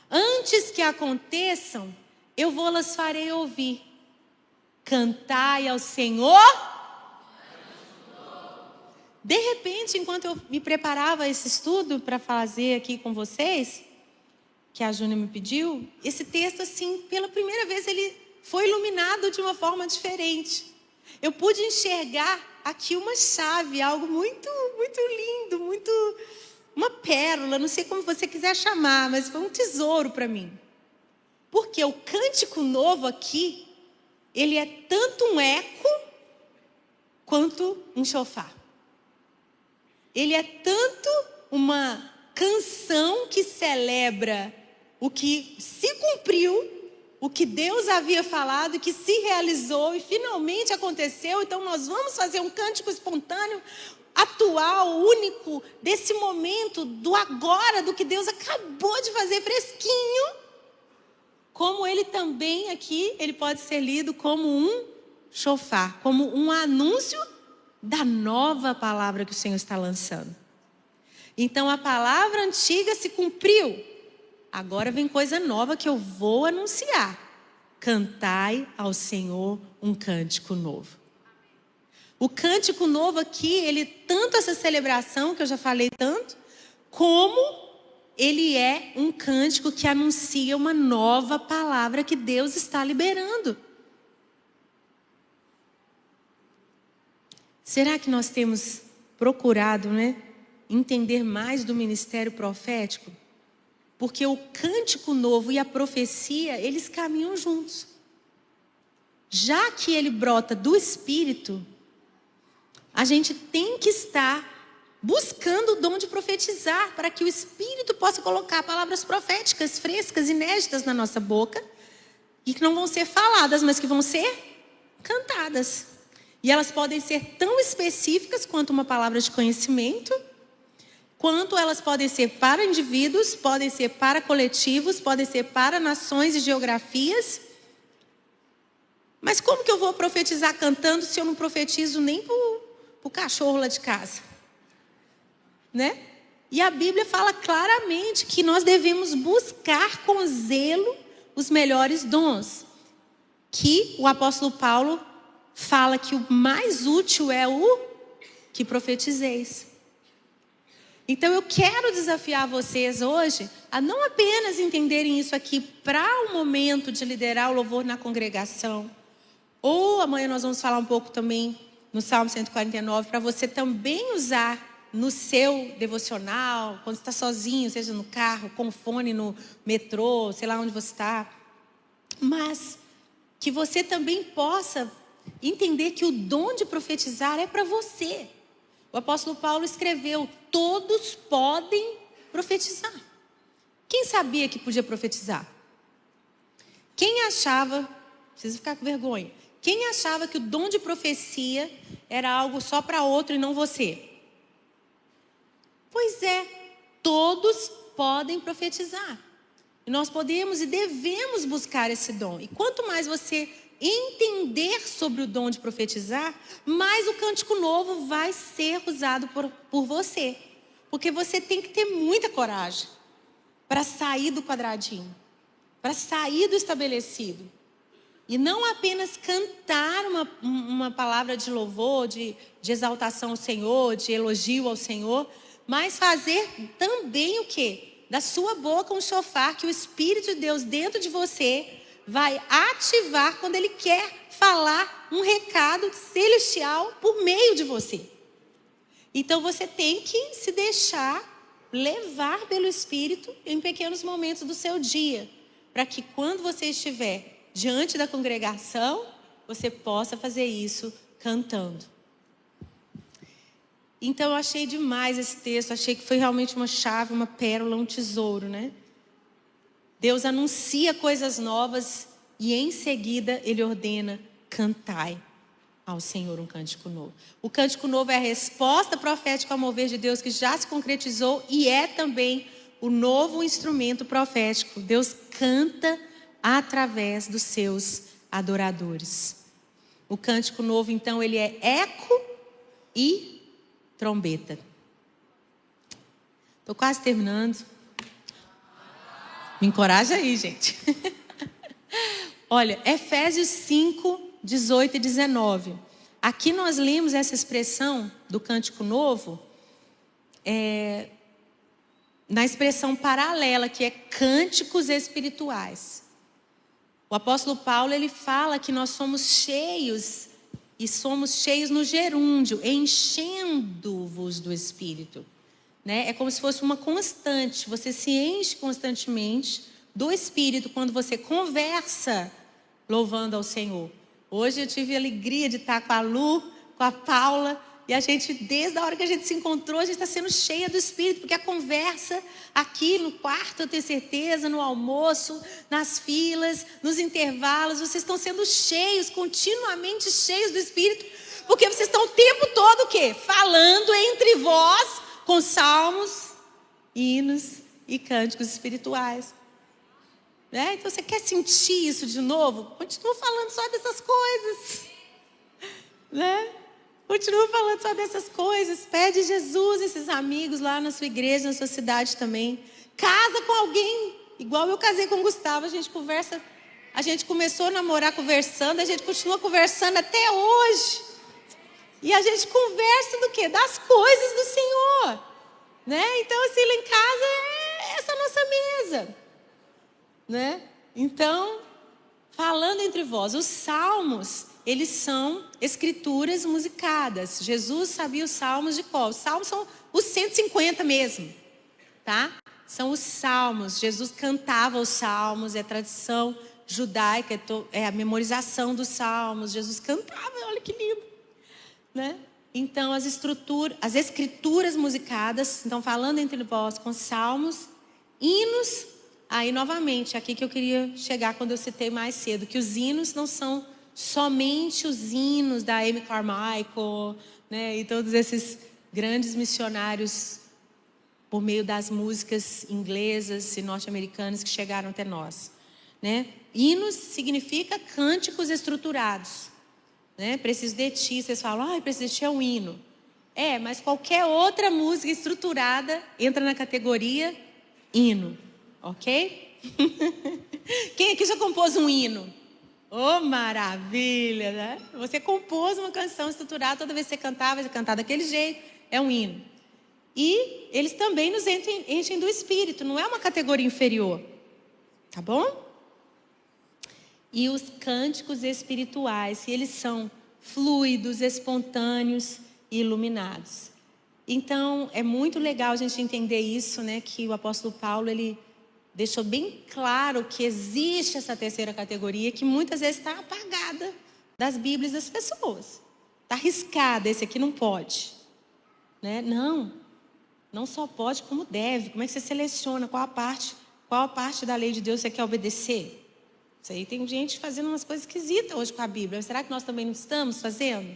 Antes que aconteçam, eu vou-las farei ouvir. Cantai ao Senhor. De repente, enquanto eu me preparava esse estudo para fazer aqui com vocês, que a Júnia me pediu, esse texto, assim, pela primeira vez, ele foi iluminado de uma forma diferente. Eu pude enxergar aqui uma chave, algo muito, muito lindo, uma pérola, não sei como você quiser chamar, mas foi um tesouro para mim. Porque o cântico novo aqui, ele é tanto um eco quanto um chofar. Ele é tanto uma canção que celebra o que se cumpriu, o que Deus havia falado, que se realizou e finalmente aconteceu. Então nós vamos fazer um cântico espontâneo, atual, único, desse momento, do agora, do que Deus acabou de fazer, fresquinho. Como ele também aqui, ele pode ser lido como um chofar, como um anúncio da nova palavra que o Senhor está lançando. Então a palavra antiga se cumpriu. Agora vem coisa nova que eu vou anunciar. Cantai ao Senhor um cântico novo. O cântico novo aqui, ele tanto essa celebração que eu já falei tanto, como ele é um cântico que anuncia uma nova palavra que Deus está liberando. Será que nós temos procurado, entender mais do ministério profético? Porque o cântico novo e a profecia, eles caminham juntos. Já que ele brota do Espírito, a gente tem que estar buscando o dom de profetizar, para que o Espírito possa colocar palavras proféticas, frescas, inéditas na nossa boca, e que não vão ser faladas, mas que vão ser cantadas. E elas podem ser tão específicas quanto uma palavra de conhecimento, quanto elas podem ser para indivíduos, podem ser para coletivos, podem ser para nações e geografias. Mas como que eu vou profetizar cantando se eu não profetizo nem para o cachorro lá de casa? E a Bíblia fala claramente que nós devemos buscar com zelo os melhores dons. Que o apóstolo Paulo fala que o mais útil é o que profetizeis. Então eu quero desafiar vocês hoje a não apenas entenderem isso aqui para o momento de liderar o louvor na congregação. Ou amanhã nós vamos falar um pouco também no Salmo 149, para você também usar no seu devocional, quando está sozinho, seja no carro, com fone, no metrô, sei lá onde você está. Mas que você também possa entender que o dom de profetizar é para você. O apóstolo Paulo escreveu: todos podem profetizar. Quem sabia que podia profetizar? Quem achava, precisa ficar com vergonha, quem achava que o dom de profecia era algo só para outro e não você? Pois é, todos podem profetizar. E nós podemos e devemos buscar esse dom. E quanto mais você entender sobre o dom de profetizar, mais o cântico novo vai ser usado por você. Porque você tem que ter muita coragem para sair do quadradinho, para sair do estabelecido. E não apenas cantar uma palavra de louvor, de exaltação ao Senhor, de elogio ao Senhor, mas fazer também o quê? Da sua boca um chofar que o Espírito de Deus dentro de você vai ativar quando Ele quer falar um recado celestial por meio de você. Então você tem que se deixar levar pelo Espírito em pequenos momentos do seu dia, para que quando você estiver diante da congregação, você possa fazer isso cantando. Então eu achei demais esse texto, achei que foi realmente uma chave, uma pérola, um tesouro, né? Deus anuncia coisas novas e em seguida Ele ordena: cantai ao Senhor um cântico novo. O cântico novo é a resposta profética ao mover de Deus que já se concretizou e é também o novo instrumento profético. Deus canta através dos seus adoradores. O cântico novo, então, ele é eco e trombeta. Estou quase terminando. Me encoraja aí, gente. Olha, Efésios 5, 18 e 19. Aqui nós lemos essa expressão do cântico novo, na expressão paralela, que é cânticos espirituais. O apóstolo Paulo, ele fala que nós somos cheios, e somos cheios no gerúndio, enchendo-vos do Espírito. Né? É como se fosse uma constante, você se enche constantemente do Espírito quando você conversa louvando ao Senhor. Hoje eu tive a alegria de estar com a Lu, com a Paula, e a gente, desde a hora que a gente se encontrou, a gente está sendo cheia do Espírito, porque a conversa aqui no quarto, eu tenho certeza, no almoço, nas filas, nos intervalos, vocês estão sendo cheios, continuamente cheios do Espírito, porque vocês estão o tempo todo o quê? Falando entre vós com salmos, hinos e cânticos espirituais. Né? Então você quer sentir isso de novo? Continua falando só dessas coisas. Né? Continua falando só dessas coisas. Pede Jesus, esses amigos lá na sua igreja, na sua cidade também. Casa com alguém, igual eu casei com o Gustavo. A gente conversa, a gente começou a namorar conversando, a gente continua conversando até hoje. E a gente conversa do quê? Das coisas do Senhor. Né? Então assim, lá em casa é essa nossa mesa. Né? Então, falando entre vós, os salmos, eles são escrituras musicadas. Jesus sabia os salmos de cor. Os salmos são os 150 mesmo, tá? São os salmos. Jesus cantava os salmos, é a tradição judaica, é a memorização dos salmos. Jesus cantava, olha que lindo, né? Então, as escrituras musicadas, então falando entre vós com salmos, hinos. Aí, novamente, aqui que eu queria chegar quando eu citei mais cedo, que os hinos não são somente os hinos da Amy Carmichael, né, e todos esses grandes missionários por meio das músicas inglesas e norte-americanas que chegaram até nós. Né? Hinos significa cânticos estruturados. Né? Preciso de ti, vocês falam, preciso de ti é um hino. Mas qualquer outra música estruturada entra na categoria hino. Ok? Quem aqui já compôs um hino? Oh, maravilha, né? Você compôs uma canção estruturada, toda vez que você cantava, você cantava daquele jeito, é um hino. E eles também nos enchem do Espírito, não é uma categoria inferior. Tá bom? E os cânticos espirituais, eles são fluidos, espontâneos e iluminados. Então, é muito legal a gente entender isso, né? Que o apóstolo Paulo, ele deixou bem claro que existe essa terceira categoria que muitas vezes está apagada das Bíblias das pessoas. Está arriscada, esse aqui não pode. Né? Não só pode, como deve. Como é que você seleciona qual a parte da lei de Deus você quer obedecer? Isso aí tem gente fazendo umas coisas esquisitas hoje com a Bíblia. Será que nós também não estamos fazendo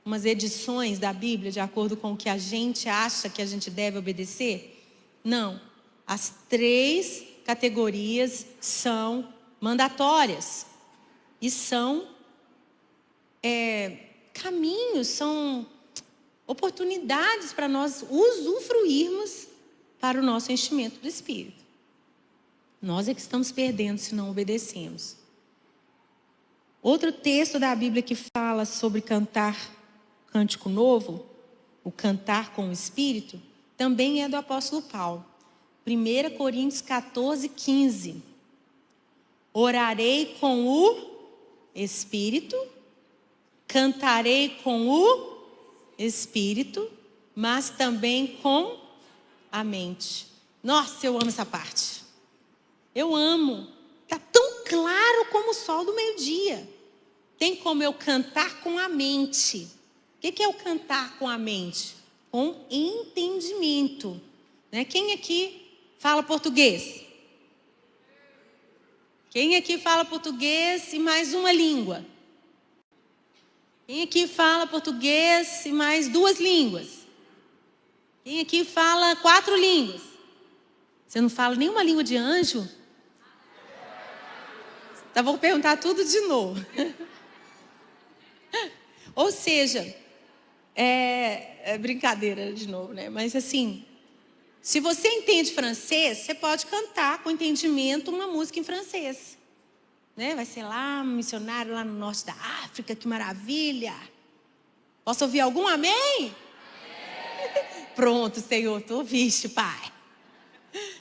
umas edições da Bíblia de acordo com o que a gente acha que a gente deve obedecer? Não. As 3 categorias são mandatórias e são caminhos, são oportunidades para nós usufruirmos para o nosso enchimento do Espírito. Nós é que estamos perdendo se não obedecemos. Outro texto da Bíblia que fala sobre cantar cântico novo, o cantar com o Espírito, também é do apóstolo Paulo. 1 Coríntios 14, 15. Orarei com o Espírito, cantarei com o Espírito, mas também com a mente. Nossa, eu amo essa parte. Eu amo. Está tão claro como o sol do meio-dia. Tem como eu cantar com a mente. O que é o cantar com a mente? Com entendimento. Né? Quem aqui fala português? Quem aqui fala português e mais uma língua? Quem aqui fala português e mais 2 línguas? Quem aqui fala 4 línguas? Você não fala nenhuma língua de anjo? Tá, vou perguntar tudo de novo. Ou seja, é brincadeira de novo, né? Mas assim, se você entende francês, você pode cantar com entendimento uma música em francês. Né? Vai ser lá, um missionário lá no norte da África, que maravilha. Posso ouvir algum amém? Amém. Pronto, Senhor, tu ouviste, Pai.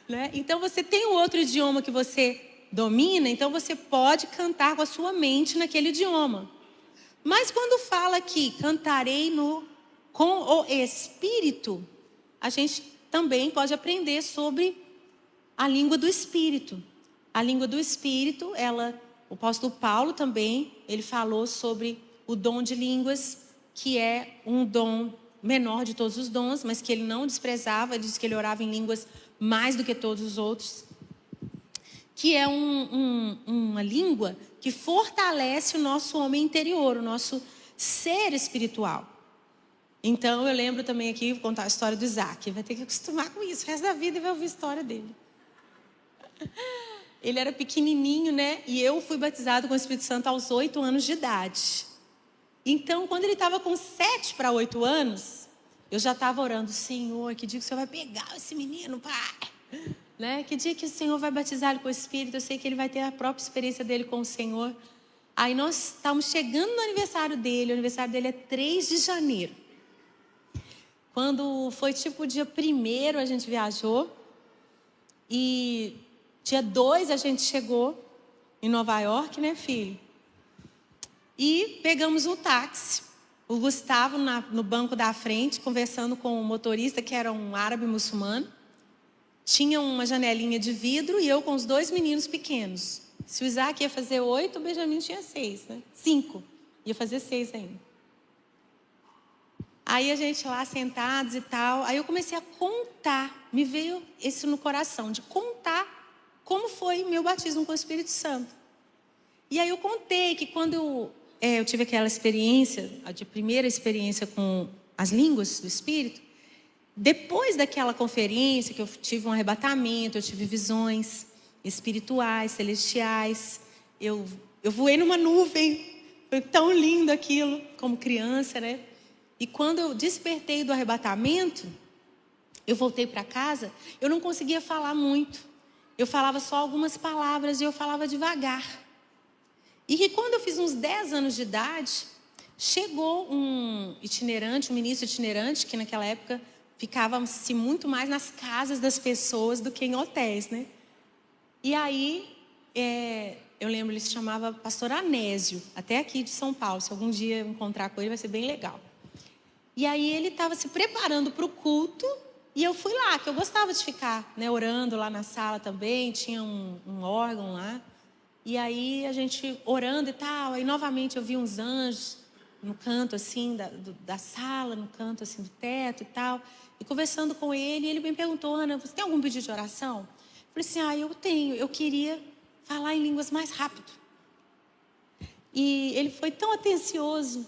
Né? Então você tem um outro idioma que você domina, então você pode cantar com a sua mente naquele idioma. Mas quando fala que cantarei com o Espírito, a gente também pode aprender sobre a língua do Espírito. A língua do Espírito, o apóstolo Paulo também, ele falou sobre o dom de línguas, que é um dom menor de todos os dons, mas que ele não desprezava. Ele disse que ele orava em línguas mais do que todos os outros. Que é uma língua que fortalece o nosso homem interior, o nosso ser espiritual. Então, eu lembro também aqui, vou contar a história do Isaac. Vai ter que acostumar com isso, o resto da vida vai ouvir a história dele. Ele era pequenininho, né? E eu fui batizado com o Espírito Santo aos 8 anos de idade. Então, quando ele estava com 7 para 8 anos, eu já estava orando: Senhor, que dia que o Senhor vai pegar esse menino, Pai? Né? Que dia que o Senhor vai batizar ele com o Espírito? Eu sei que ele vai ter a própria experiência dele com o Senhor. Aí nós estamos chegando no aniversário dele. O aniversário dele é 3 de janeiro. Quando foi tipo dia 1º, a gente viajou. E dia 2 a gente chegou em Nova York, né, filho? E pegamos um táxi. O Gustavo no banco da frente, conversando com o motorista, que era um árabe muçulmano. Tinha uma janelinha de vidro e eu com os 2 meninos pequenos. Se o Isaac ia fazer 8, o Benjamin tinha 6, né? 5. Ia fazer 6 ainda. Aí a gente lá sentados e tal. Aí eu comecei a contar. Me veio isso no coração, de contar como foi meu batismo com o Espírito Santo. E aí eu contei que quando eu tive aquela experiência, a primeira experiência com as línguas do Espírito, depois daquela conferência que eu tive um arrebatamento, eu tive visões espirituais, celestiais. Eu voei numa nuvem, foi tão lindo aquilo, como criança, né? E quando eu despertei do arrebatamento, eu voltei para casa, eu não conseguia falar muito. Eu falava só algumas palavras e eu falava devagar. E que quando eu fiz uns 10 anos de idade, chegou um ministro itinerante, que naquela época ficava-se muito mais nas casas das pessoas do que em hotéis, né? E aí, eu lembro, ele se chamava Pastor Anésio, até aqui de São Paulo. Se algum dia eu encontrar com ele, vai ser bem legal. E aí ele estava se preparando para o culto, e eu fui lá, que eu gostava de ficar, né, orando lá na sala também, tinha um órgão lá. E aí a gente orando e tal, aí novamente eu vi uns anjos no canto assim da sala, no canto assim do teto e tal. E conversando com ele, ele me perguntou: Ana, você tem algum pedido de oração? Eu falei assim: eu tenho, eu queria falar em línguas mais rápido. E ele foi tão atencioso.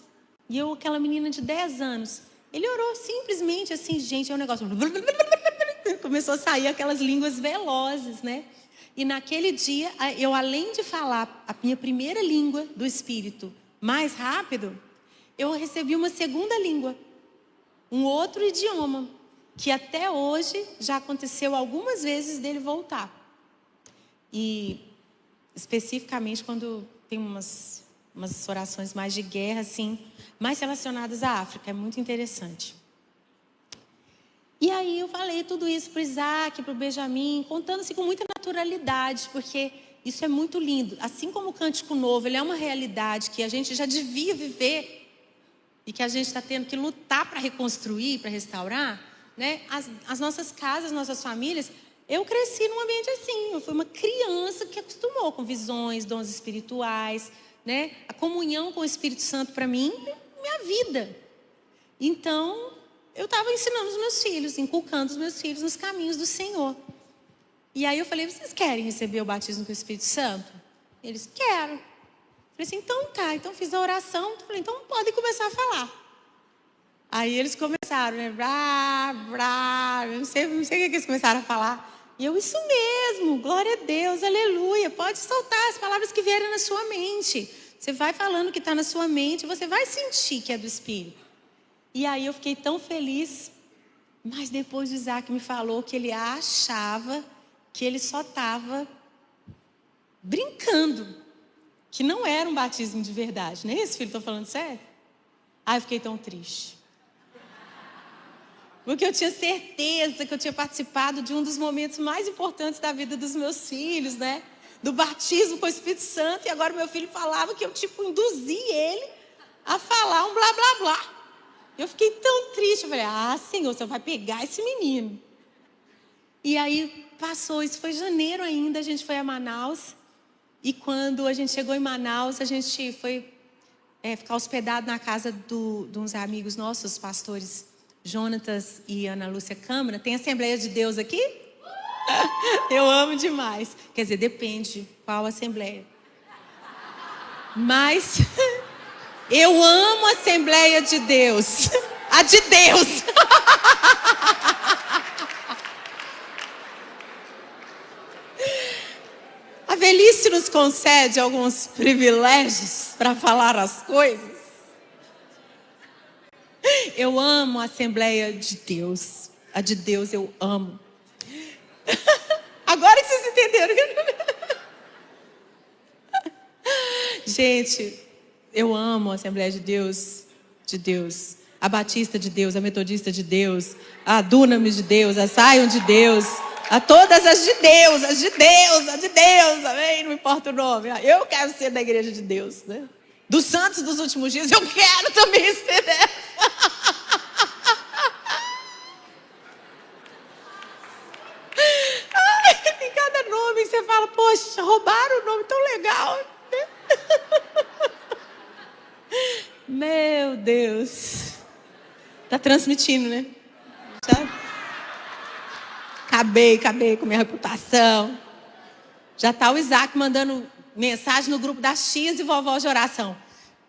E eu, aquela menina de 10 anos, ele orou simplesmente assim, gente, é um negócio... Começou a sair aquelas línguas velozes, né? E naquele dia, eu além de falar a minha primeira língua do Espírito mais rápido, eu recebi uma segunda língua, um outro idioma, que até hoje já aconteceu algumas vezes dele voltar. E especificamente quando tem umas orações mais de guerra, assim, mais relacionadas à África. É muito interessante. E aí eu falei tudo isso para o Isaac, para o Benjamin, contando assim com muita naturalidade, porque isso é muito lindo. Assim como o Cântico Novo, ele é uma realidade que a gente já devia viver e que a gente está tendo que lutar para reconstruir, para restaurar, né? As nossas casas, nossas famílias. Eu cresci num ambiente assim. Eu fui uma criança que acostumou com visões, dons espirituais, né? A comunhão com o Espírito Santo para mim é minha vida. Então, eu estava ensinando os meus filhos, inculcando os meus filhos nos caminhos do Senhor. E aí eu falei, vocês querem receber o batismo com o Espírito Santo? Eles, quero. Eu falei assim, então tá. Então fiz a oração. Falei, então podem começar a falar. Aí eles começaram, né? Brá, brá. Não sei o que eles começaram a falar. E eu, isso mesmo, glória a Deus, aleluia. Pode soltar as palavras que vierem na sua mente. Você vai falando o que está na sua mente, você vai sentir que é do Espírito. E aí eu fiquei tão feliz. Mas depois o Isaac me falou que ele achava que ele só estava brincando. Que não era um batismo de verdade. Nem esse filho, estou falando sério? Aí eu fiquei tão triste. Porque eu tinha certeza que eu tinha participado de um dos momentos mais importantes da vida dos meus filhos, né? Do batismo com o Espírito Santo. E agora meu filho falava que eu, induzi ele a falar um blá, blá, blá. Eu fiquei tão triste. Eu falei, Senhor, você vai pegar esse menino. E aí passou, isso foi janeiro ainda, a gente foi a Manaus. E quando a gente chegou em Manaus, a gente foi ficar hospedado na casa de uns amigos nossos, os pastores Jonatas e Ana Lúcia Câmara. Tem Assembleia de Deus aqui? Eu amo demais. Quer dizer, depende qual Assembleia. Mas eu amo a Assembleia de Deus. A de Deus. A velhice nos concede alguns privilégios para falar as coisas. Eu amo a Assembleia de Deus. A de Deus eu amo. Agora que vocês entenderam. Gente, eu amo a Assembleia de Deus. A Batista de Deus, a Metodista de Deus, a Dunamis de Deus, a Zion de Deus. A todas as de Deus, amém? Não importa o nome. Eu quero ser da igreja de Deus, né? Dos santos dos últimos dias, eu quero também ser dessa. Tem cada nome que você fala, poxa, roubaram o nome tão legal. Né? Meu Deus. Tá transmitindo, né? Sabe? Acabei com minha reputação. Já tá o Isaac mandando mensagem no grupo das tias e vovó de oração.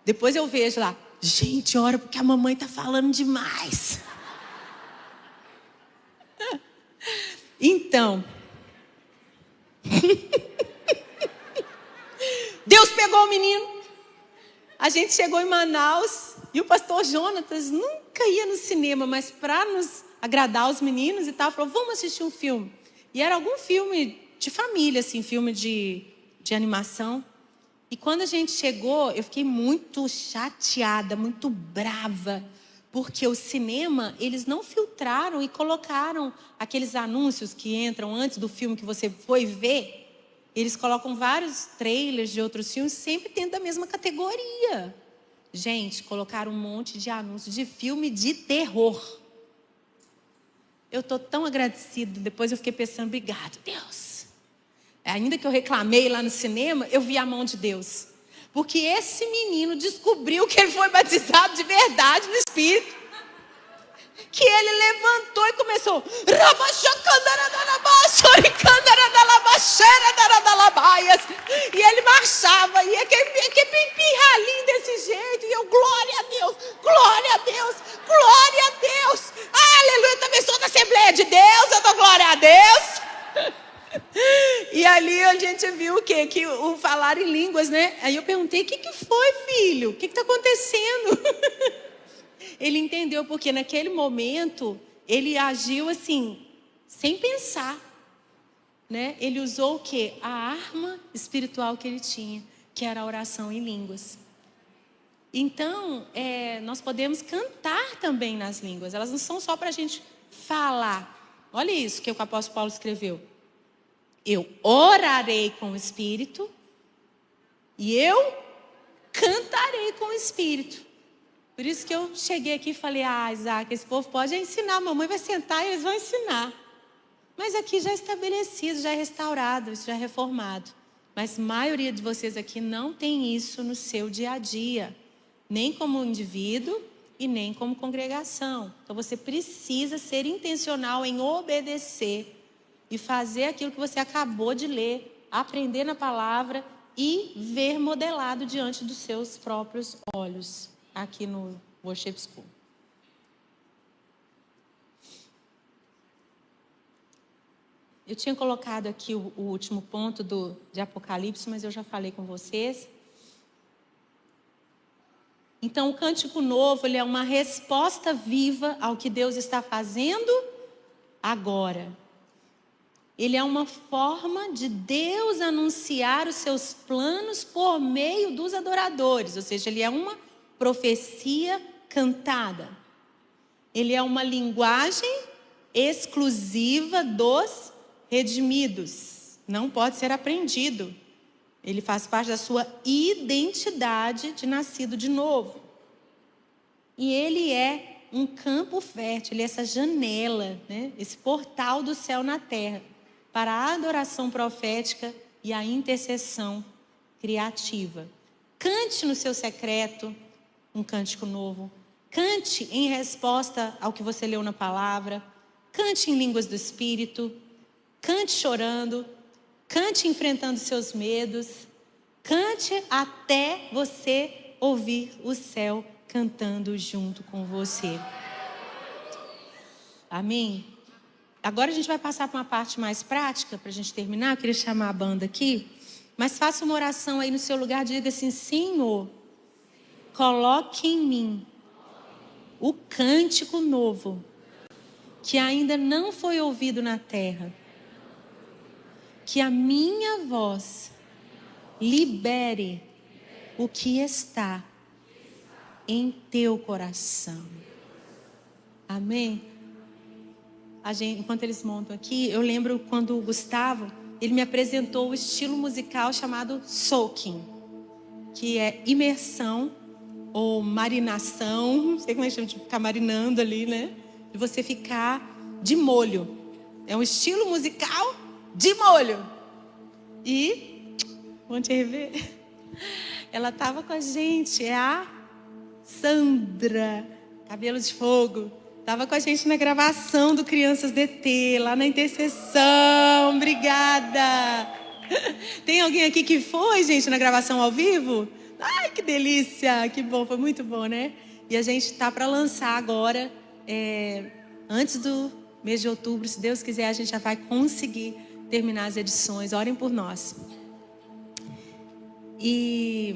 Depois eu vejo lá, gente, ora porque a mamãe tá falando demais. Então, Deus pegou o menino. A gente chegou em Manaus e o pastor Jonatas nunca ia no cinema, mas para nos agradar os meninos e tal, falou, vamos assistir um filme. E era algum filme de família, assim, filme de animação. E quando a gente chegou, eu fiquei muito chateada, muito brava, porque o cinema, eles não filtraram e colocaram aqueles anúncios que entram antes do filme que você foi ver. Eles colocam vários trailers de outros filmes, sempre dentro da mesma categoria. Gente, colocaram um monte de anúncios de filme de terror. Eu estou tão agradecida. Depois eu fiquei pensando, obrigado, Deus. Ainda que eu reclamei lá no cinema, eu vi a mão de Deus. Porque esse menino descobriu que ele foi batizado de verdade no Espírito. Que ele levantou e começou. E ele marchava. E aquele pirralhinho desse jeito. E eu, glória a Deus, glória a Deus, glória a Deus. Aleluia, eu também sou da Assembleia de Deus. Eu dou glória a Deus. E ali a gente viu o quê? Que o falar falar em línguas, né? Aí eu perguntei, o que foi, filho? O que está acontecendo? Ele entendeu, porque naquele momento, ele agiu assim, sem pensar, né? Ele usou o quê? A arma espiritual que ele tinha, que era a oração em línguas. Então, nós podemos cantar também nas línguas. Elas não são só para a gente falar. Olha isso que o apóstolo Paulo escreveu. Eu orarei com o Espírito e eu cantarei com o Espírito. Por isso que eu cheguei aqui e falei, Isaac, esse povo pode ensinar, a mamãe vai sentar e eles vão ensinar. Mas aqui já é estabelecido, já é restaurado, já é reformado. Mas a maioria de vocês aqui não tem isso no seu dia a dia. Nem como indivíduo e nem como congregação. Então você precisa ser intencional em obedecer e fazer aquilo que você acabou de ler, aprender na palavra e ver modelado diante dos seus próprios olhos, aqui no Worship School. Eu tinha colocado aqui o último ponto de Apocalipse, mas eu já falei com vocês. Então, o Cântico Novo, ele é uma resposta viva ao que Deus está fazendo agora. Ele é uma forma de Deus anunciar os seus planos por meio dos adoradores. Ou seja, ele é uma profecia cantada. Ele é uma linguagem exclusiva dos redimidos. Não pode ser aprendido. Ele faz parte da sua identidade de nascido de novo. E ele é um campo fértil, ele é essa janela, né? Esse portal do céu na terra, para a adoração profética e a intercessão criativa. Cante no seu secreto um cântico novo. Cante em resposta ao que você leu na palavra. Cante em línguas do Espírito. Cante chorando. Cante enfrentando seus medos. Cante até você ouvir o céu cantando junto com você. Amém? Agora a gente vai passar para uma parte mais prática, para a gente terminar. Eu queria chamar a banda aqui. Mas faça uma oração aí no seu lugar. Diga assim, Senhor, coloque em mim o cântico novo que ainda não foi ouvido na terra. Que a minha voz libere o que está em teu coração. Amém? Enquanto eles montam aqui, eu lembro quando o Gustavo, ele me apresentou o estilo musical chamado soaking, que é imersão ou marinação, não sei como é que chama, de ficar marinando ali, né? De você ficar de molho. É um estilo musical de molho. E, vamos te rever? Ela estava com a gente, é a Sandra, cabelo de fogo. Estava com a gente na gravação do Crianças DT, lá na intercessão. Obrigada. Tem alguém aqui que foi, gente, na gravação ao vivo? Ai, que delícia, que bom, foi muito bom, né? E a gente está para lançar agora, antes do mês de outubro, se Deus quiser, a gente já vai conseguir terminar as edições. Orem por nós. E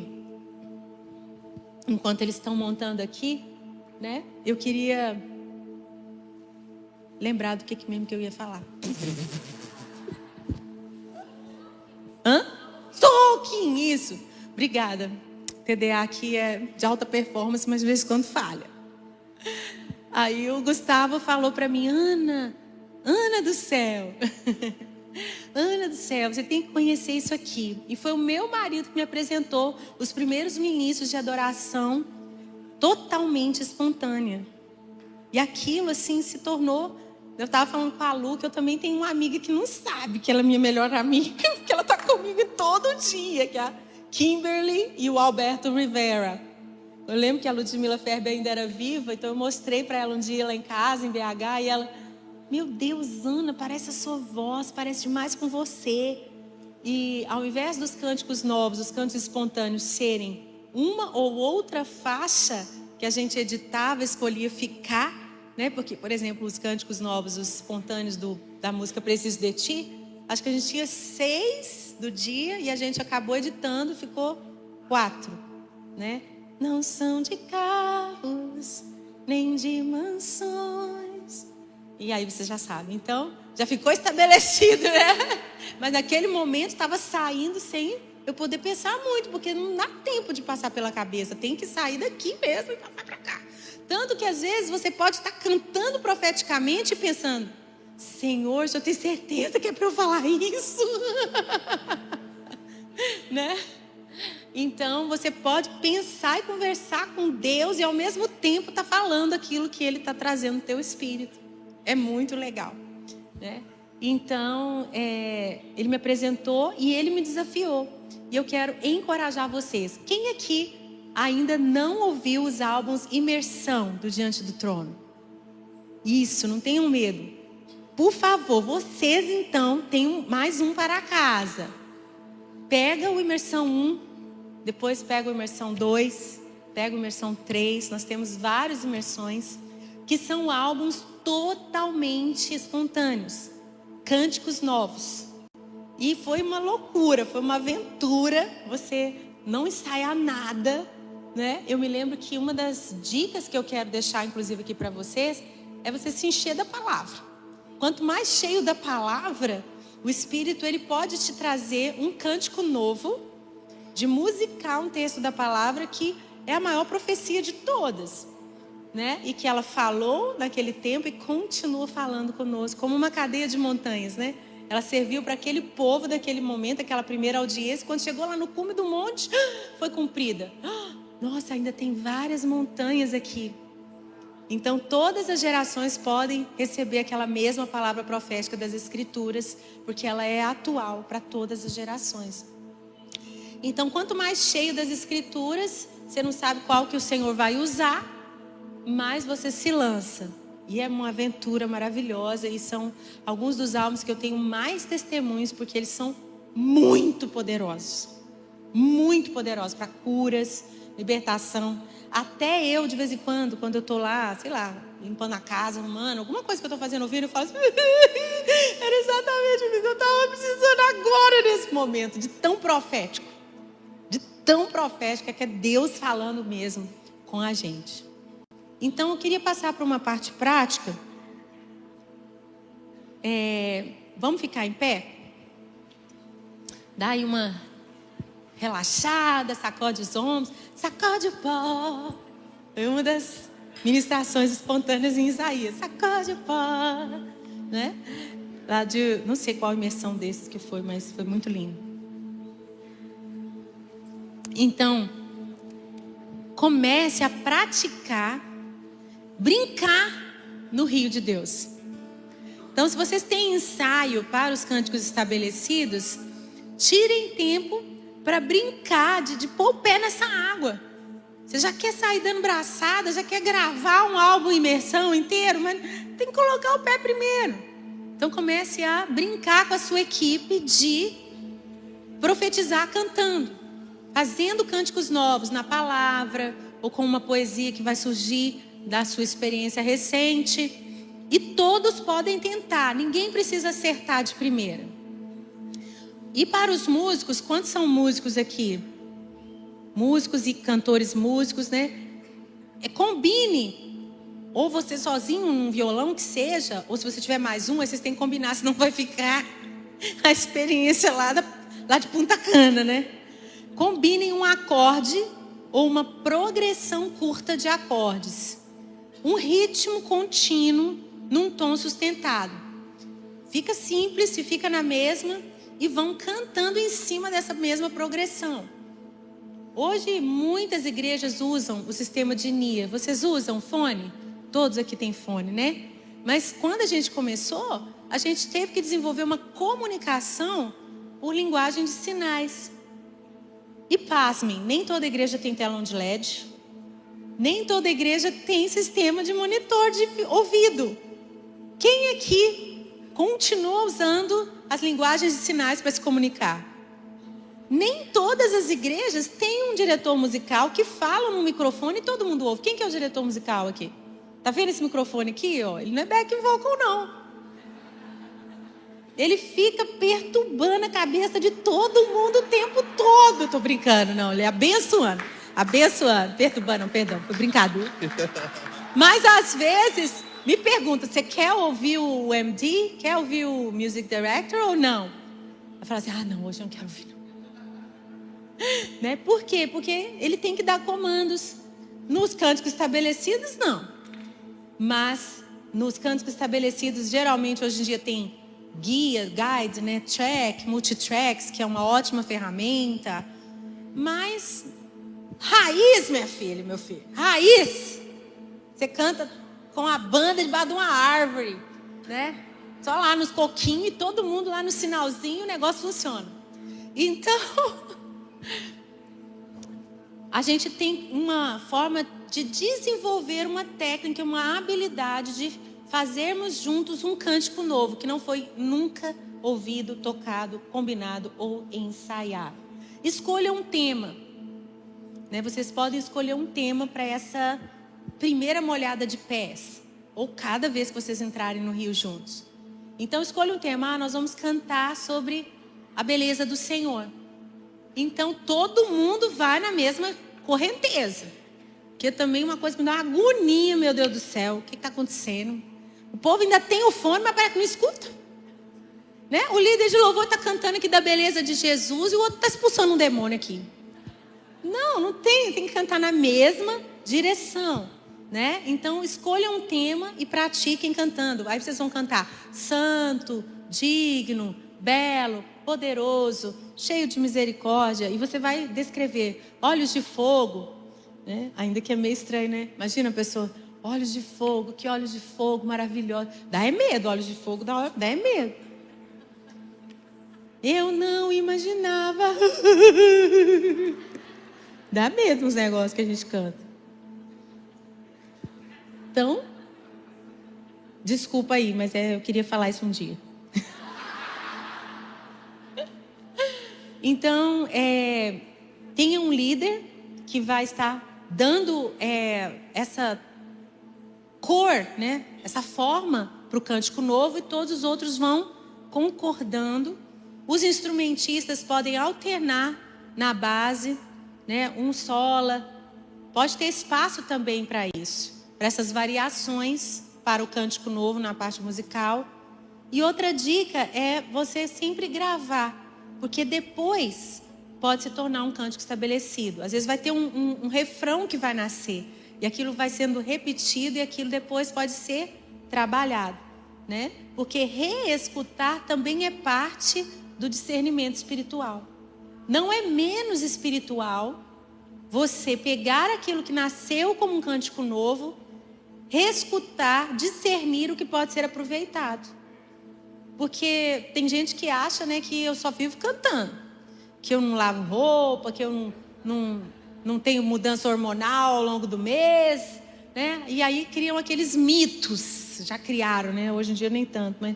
enquanto eles estão montando aqui, né? Eu queria lembrar do que mesmo que eu ia falar. Soaking, isso. Obrigada. TDA aqui é de alta performance, mas de vez em quando falha. Aí o Gustavo falou para mim, Ana do céu. Ana do céu, você tem que conhecer isso aqui. E foi o meu marido que me apresentou os primeiros ministros de adoração totalmente espontânea. E aquilo assim se tornou... Eu estava falando com a Lu que eu também tenho uma amiga que não sabe que ela é minha melhor amiga, porque ela está comigo todo dia, que é a Kimberly e o Alberto Rivera. Eu lembro que a Ludmila Ferber ainda era viva, então eu mostrei para ela um dia lá em casa, em BH, e ela... Meu Deus, Ana, parece a sua voz, parece demais com você. E ao invés dos cânticos novos, os cânticos espontâneos serem uma ou outra faixa que a gente editava, escolhia ficar, né? Porque, por exemplo, os cânticos novos, os espontâneos da música Preciso de Ti, Acho que a gente tinha 6 do dia e a gente acabou editando, ficou 4, né? Não são de carros, nem de mansões. E aí você já sabe. Então, já ficou estabelecido, né? Mas naquele momento estava saindo sem eu poder pensar muito, porque não dá tempo de passar pela cabeça. Tem que sair daqui mesmo e passar para cá. Tanto que às vezes você pode estar cantando profeticamente e pensando: Senhor, eu tenho certeza que é para eu falar isso. Né? Então você pode pensar e conversar com Deus e ao mesmo tempo estar falando aquilo que Ele está trazendo no teu espírito. É muito legal, né? Então, Ele me apresentou e Ele me desafiou. E eu quero encorajar vocês. Quem aqui ainda não ouviu os álbuns Imersão do Diante do Trono? Isso, não tenham medo. Por favor, vocês então têm mais um para casa. Pega o Imersão 1, depois pega o Imersão 2, pega o Imersão 3. Nós temos várias imersões que são álbuns totalmente espontâneos, cânticos novos. E foi uma loucura, foi uma aventura, você não ensaiar nada, né? Eu me lembro que uma das dicas que eu quero deixar, inclusive, aqui para vocês, é você se encher da palavra. Quanto mais cheio da palavra, o Espírito ele pode te trazer um cântico novo, de musicar um texto da palavra que é a maior profecia de todas, né? E que ela falou naquele tempo e continua falando conosco, como uma cadeia de montanhas, né? Ela serviu para aquele povo daquele momento, aquela primeira audiência. Quando chegou lá no cume do monte, foi cumprida. Nossa, ainda tem várias montanhas aqui. Então todas as gerações podem receber aquela mesma palavra profética das Escrituras, porque ela é atual para todas as gerações. Então quanto mais cheio das Escrituras, você não sabe qual que o Senhor vai usar, mais você se lança. E é uma aventura maravilhosa. E são alguns dos álbuns que eu tenho mais testemunhos, porque eles são muito poderosos. Muito poderosos para curas, libertação. Até eu, de vez em quando eu estou lá, sei lá, limpando a casa, arrumando, alguma coisa que eu estou fazendo ouvindo, eu falo assim, era exatamente o que eu estava precisando agora nesse momento, de tão profético. De tão profético, que é Deus falando mesmo com a gente. Então eu queria passar para uma parte prática. Vamos ficar em pé? Dá aí uma relaxada, sacode os ombros, sacode o pó. Foi uma das ministrações espontâneas em Isaías. Sacode o pó, né? Lá de, não sei qual imersão desses que foi, mas foi muito lindo. Então, comece a praticar, brincar no rio de Deus. Então, se vocês têm ensaio para os cânticos estabelecidos, tirem tempo para brincar, de pôr o pé nessa água. Você já quer sair dando braçada, já quer gravar um álbum imersão inteiro, mas tem que colocar o pé primeiro. Então comece a brincar com a sua equipe de profetizar cantando, fazendo cânticos novos na palavra, ou com uma poesia que vai surgir da sua experiência recente. E todos podem tentar, ninguém precisa acertar de primeira. E para os músicos, quantos são músicos aqui? Músicos e cantores músicos, né? Combine. Ou você sozinho, um violão que seja, ou se você tiver mais um, aí vocês têm que combinar, senão vai ficar a experiência lá de Punta Cana, né? Combinem um acorde ou uma progressão curta de acordes. Um ritmo contínuo num tom sustentado. Fica simples, fica na mesma e vão cantando em cima dessa mesma progressão. Hoje muitas igrejas usam o sistema de NIA. Vocês usam fone? Todos aqui têm fone, né? Mas quando a gente começou, a gente teve que desenvolver uma comunicação por linguagem de sinais. E pasmem, nem toda igreja tem telão de LED. Nem toda igreja tem sistema de monitor de ouvido. Quem aqui continua usando as linguagens de sinais para se comunicar? Nem todas as igrejas têm um diretor musical que fala no microfone e todo mundo ouve. Quem que é o diretor musical aqui? Tá vendo esse microfone aqui? Ó? Ele não é back vocal, não. Ele fica perturbando a cabeça de todo mundo o tempo todo. Tô brincando, não. Ele é abençoando. Perturbando, não, perdão, foi brincadeira. Mas às vezes me pergunta, você quer ouvir o MD? Quer ouvir o Music Director ou não? Eu falo assim, não, hoje eu não quero ouvir não. Né? Por quê? Porque ele tem que dar comandos. Nos cânticos estabelecidos, não. Mas nos cânticos estabelecidos, geralmente hoje em dia tem guide, né? Track, multitracks, que é uma ótima ferramenta. Mas raiz, minha filha, meu filho, raiz. Você canta com a banda debaixo de uma árvore, né? Só lá nos coquinhos e todo mundo lá no sinalzinho, o negócio funciona. Então, a gente tem uma forma de desenvolver uma técnica, uma habilidade de fazermos juntos um cântico novo, que não foi nunca ouvido, tocado, combinado ou ensaiado. Escolha um tema. Né? Vocês podem escolher um tema para essa primeira molhada de pés, ou cada vez que vocês entrarem no rio juntos. Então escolha um tema. Nós vamos cantar sobre a beleza do Senhor. Então todo mundo vai na mesma correnteza. Que também uma coisa que me dá uma agonia, meu Deus do céu. O que está acontecendo? O povo ainda tem o fone, mas parece que não escuta. Né? O líder de louvor está cantando aqui da beleza de Jesus e o outro está expulsando um demônio aqui. Não tem que cantar na mesma direção. Né? Então escolha um tema e pratiquem cantando. Aí vocês vão cantar santo, digno, belo, poderoso, cheio de misericórdia. E você vai descrever olhos de fogo, né? Ainda que é meio estranho, né? Imagina a pessoa, olhos de fogo, que olhos de fogo maravilhosos. Dá medo, olhos de fogo, dá medo. Eu não imaginava. Dá medo uns negócios que a gente canta. Então, desculpa aí, mas eu queria falar isso um dia. Então, tenha um líder que vai estar dando essa cor, né? Essa forma para o cântico novo, e todos os outros vão concordando. Os instrumentistas podem alternar na base, né? Um sola. Pode ter espaço também para isso. Para essas variações para o cântico novo na parte musical. E outra dica é você sempre gravar, porque depois pode se tornar um cântico estabelecido. Às vezes vai ter um refrão que vai nascer, e aquilo vai sendo repetido, e aquilo depois pode ser trabalhado, né? Porque reescutar também é parte do discernimento espiritual. Não é menos espiritual você pegar aquilo que nasceu como um cântico novo, reescutar, discernir o que pode ser aproveitado. Porque tem gente que acha, né, que eu só vivo cantando, que eu não lavo roupa, que eu não tenho mudança hormonal ao longo do mês, né? E aí criam aqueles mitos, já criaram, né? Hoje em dia nem tanto, mas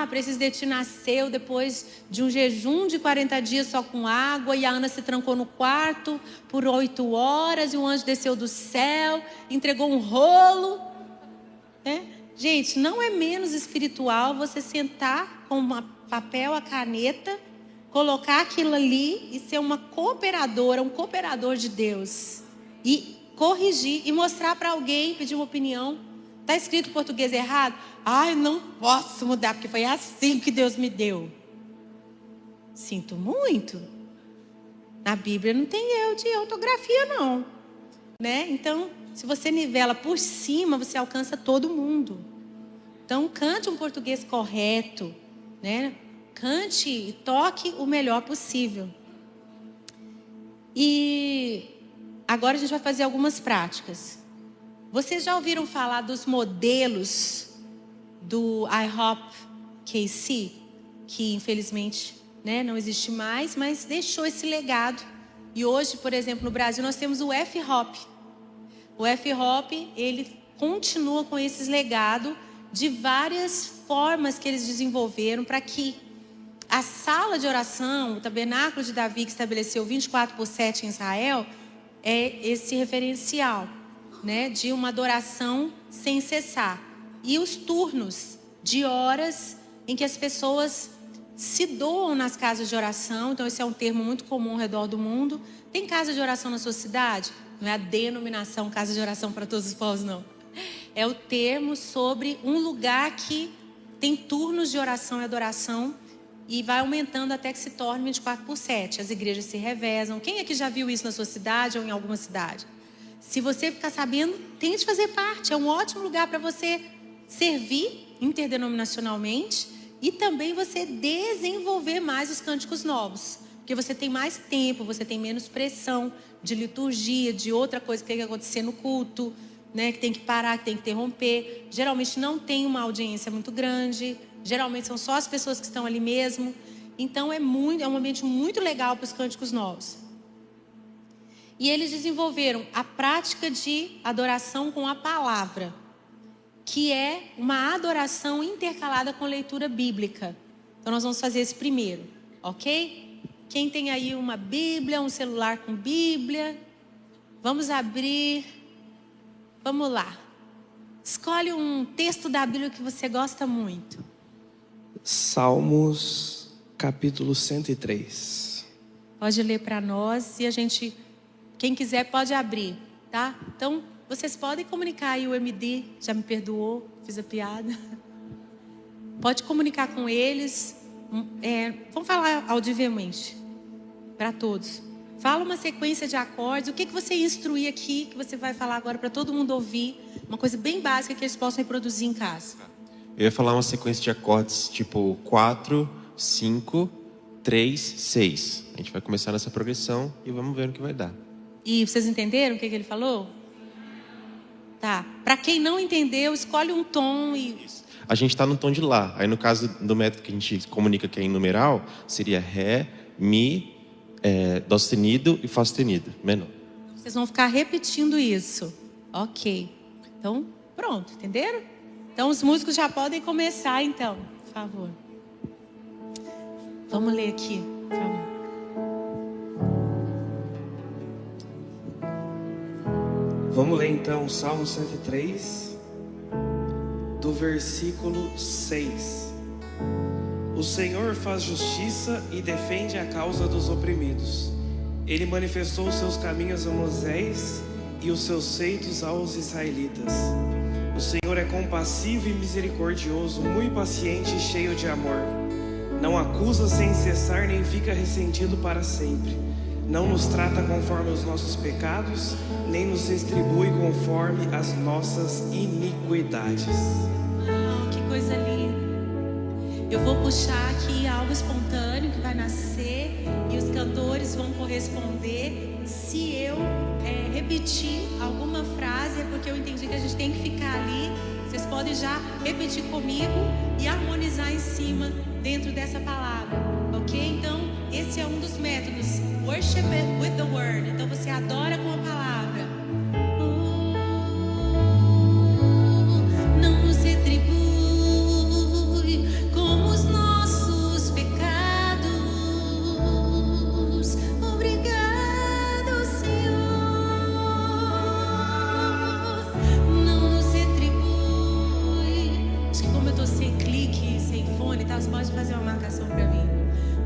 Preciso de Ti nasceu depois de um jejum de 40 dias só com água, e a Ana se trancou no quarto por 8 horas, e o anjo desceu do céu, entregou um rolo, né? Gente, não é menos espiritual você sentar com um papel, a caneta, colocar aquilo ali e ser uma cooperadora, um cooperador de Deus, e corrigir e mostrar para alguém, pedir uma opinião. Está escrito em português errado? Não posso mudar, porque foi assim que Deus me deu. Sinto muito. Na Bíblia não tem erro de ortografia, não. Né? Então, se você nivela por cima, você alcança todo mundo. Então, cante um português correto, né? Cante e toque o melhor possível. E agora a gente vai fazer algumas práticas. Vocês já ouviram falar dos modelos do IHOP KC? Que infelizmente, né, não existe mais, mas deixou esse legado. E hoje, por exemplo, no Brasil nós temos o F-Hop. O F-Hop, ele continua com esse legado de várias formas que eles desenvolveram para que a sala de oração, o tabernáculo de Davi, que estabeleceu 24/7 em Israel, é esse referencial, né, de uma adoração sem cessar. E os turnos de horas em que as pessoas se doam nas casas de oração. Então esse é um termo muito comum ao redor do mundo. Tem casa de oração na sua cidade? Não é a denominação casa de oração para todos os povos, não. É o termo sobre um lugar que tem turnos de oração e adoração e vai aumentando até que se torne 24/7. As igrejas se revezam. Quem aqui já viu isso na sua cidade ou em alguma cidade? Se você ficar sabendo, tente fazer parte. É um ótimo lugar para você servir interdenominacionalmente e também você desenvolver mais os cânticos novos. Porque você tem mais tempo, você tem menos pressão de liturgia, de outra coisa que tem que acontecer no culto, né? Que tem que parar, que tem que interromper. Geralmente não tem uma audiência muito grande. Geralmente são só as pessoas que estão ali mesmo. Então é um ambiente muito legal para os cânticos novos. E eles desenvolveram a prática de adoração com a palavra, que é uma adoração intercalada com leitura bíblica. Então nós vamos fazer esse primeiro, ok? Quem tem aí uma Bíblia, um celular com Bíblia, vamos abrir, vamos lá. Escolhe um texto da Bíblia que você gosta muito.
Salmos, capítulo 103.
Pode ler para nós e quem quiser pode abrir, tá? Então, vocês podem comunicar aí o MD, já me perdoou, fiz a piada. Pode comunicar com eles, vamos falar audivelmente, para todos. Fala uma sequência de acordes, o que você instruir aqui, que você vai falar agora para todo mundo ouvir, uma coisa bem básica que eles possam reproduzir em casa.
Eu ia falar uma sequência de acordes tipo 4, 5, 3, 6. A gente vai começar nessa progressão e vamos ver o que vai dar.
E vocês entenderam o que ele falou? Tá. Para quem não entendeu, escolhe um tom e...
A gente está no tom de Lá. Aí no caso do método que a gente comunica que é em numeral, seria Ré, Mi, Dó sustenido e Fá sustenido, menor.
Vocês vão ficar repetindo isso. Ok. Então, pronto, entenderam? Então os músicos já podem começar então, por favor. Vamos ler aqui, por favor.
Vamos ler então o Salmo 103, do versículo 6. O Senhor faz justiça e defende a causa dos oprimidos. Ele manifestou os seus caminhos a Moisés e os seus feitos aos israelitas. O Senhor é compassivo e misericordioso, muito paciente e cheio de amor. Não acusa sem cessar, nem fica ressentido para sempre. Não nos trata conforme os nossos pecados, nem nos distribui conforme as nossas iniquidades.
Que coisa linda. Eu vou puxar aqui algo espontâneo que vai nascer e os cantores vão corresponder. Se eu repetir alguma frase, é porque eu entendi que a gente tem que ficar ali. Vocês podem já repetir comigo e harmonizar em cima dentro dessa palavra, ok? Então, esse é um dos métodos. Worship with the word. Então, você adora com a palavra. Não nos retribui como os nossos pecados. Obrigado, Senhor. Não nos retribui. Acho que como eu tô sem clique, sem fone, tá? Você pode fazer uma marcação pra mim.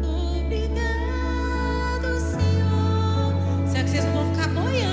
Obrigado, Senhor. Será que vocês não vão ficar boiando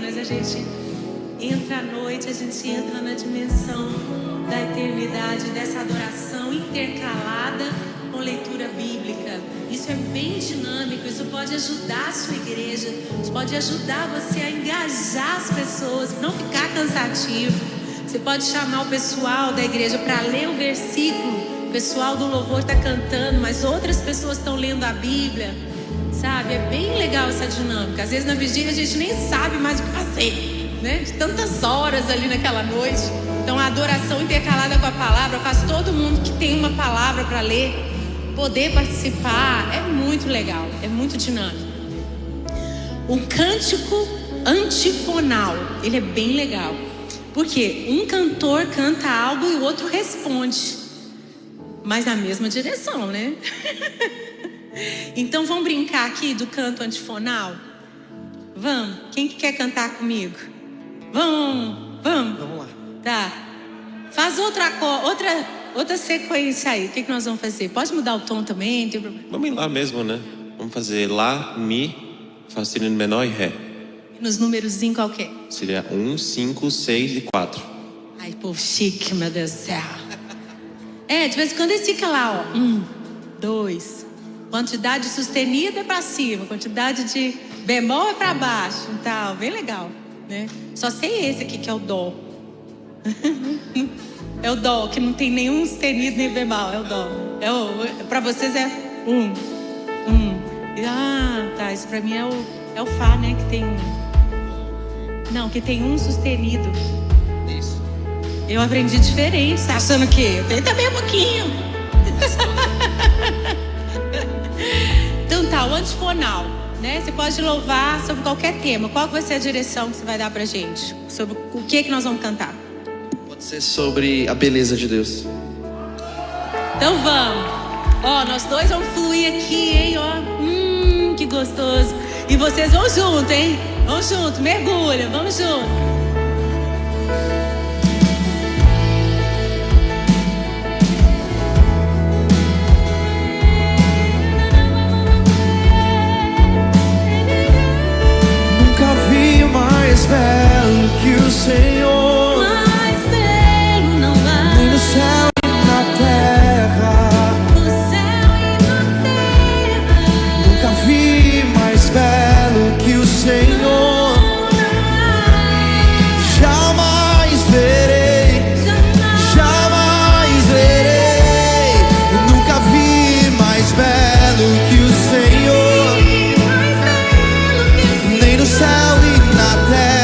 cenas, a gente entra à noite, a gente entra na dimensão da eternidade, dessa adoração intercalada com leitura bíblica. Isso é bem dinâmico, isso pode ajudar a sua igreja, isso pode ajudar você a engajar as pessoas, não ficar cansativo. Você pode chamar o pessoal da igreja para ler o versículo, o pessoal do louvor está cantando, mas outras pessoas estão lendo a Bíblia, sabe? É bem legal essa dinâmica. Às vezes na vigília a gente nem sabe mais o que fazer, né? De tantas horas ali naquela noite. Então a adoração intercalada com a palavra faz todo mundo que tem uma palavra para ler poder participar. É muito legal, é muito dinâmico. O cântico antifonal, ele é bem legal, porque um cantor canta algo e o outro responde, mas na mesma direção, né? Então vamos brincar aqui do canto antifonal? Vamos? Quem que quer cantar comigo? Vamos?
Vamos lá.
Tá. Faz outra sequência aí. O que nós vamos fazer? Pode mudar o tom também? Não tem problema.
Vamos ir lá mesmo, né? Vamos fazer Lá, Mi, Fá sustenido menor e Ré.
Nos númerozinhos qualquer.
Seria 1, 5, 6 e 4.
Ai, povo chique, meu Deus do céu. De vez em quando ele fica lá, ó. 1, 2. Quantidade sustenida é pra cima, quantidade de bemol é pra baixo e tal. Bem legal, né? Só sei esse aqui que é o Dó. É o Dó, que não tem nenhum sustenido nem bemol, é o Dó. Pra vocês é 1. Tá, isso pra mim é o Fá, né? Que tem não, que tem um sustenido.
Isso.
Eu aprendi diferente, tá achando o quê? Eu tenho também um pouquinho. Então tá, o antifonal, né? Você pode louvar sobre qualquer tema. Qual vai ser a direção que você vai dar pra gente? Sobre o que nós vamos cantar?
Pode ser sobre a beleza de Deus.
Então vamos. Ó, nós dois vamos fluir aqui, hein? Ó, que gostoso. E vocês vão junto, hein? Vão junto, mergulha, vamos junto.
Mais belo que o Senhor,
Mais belo não há,
nem no céu e na terra.
no céu e na terra.
Nunca vi mais belo que o Senhor. Jamais verei, jamais verei. Eu nunca vi mais belo que o Senhor, nem no céu e na terra.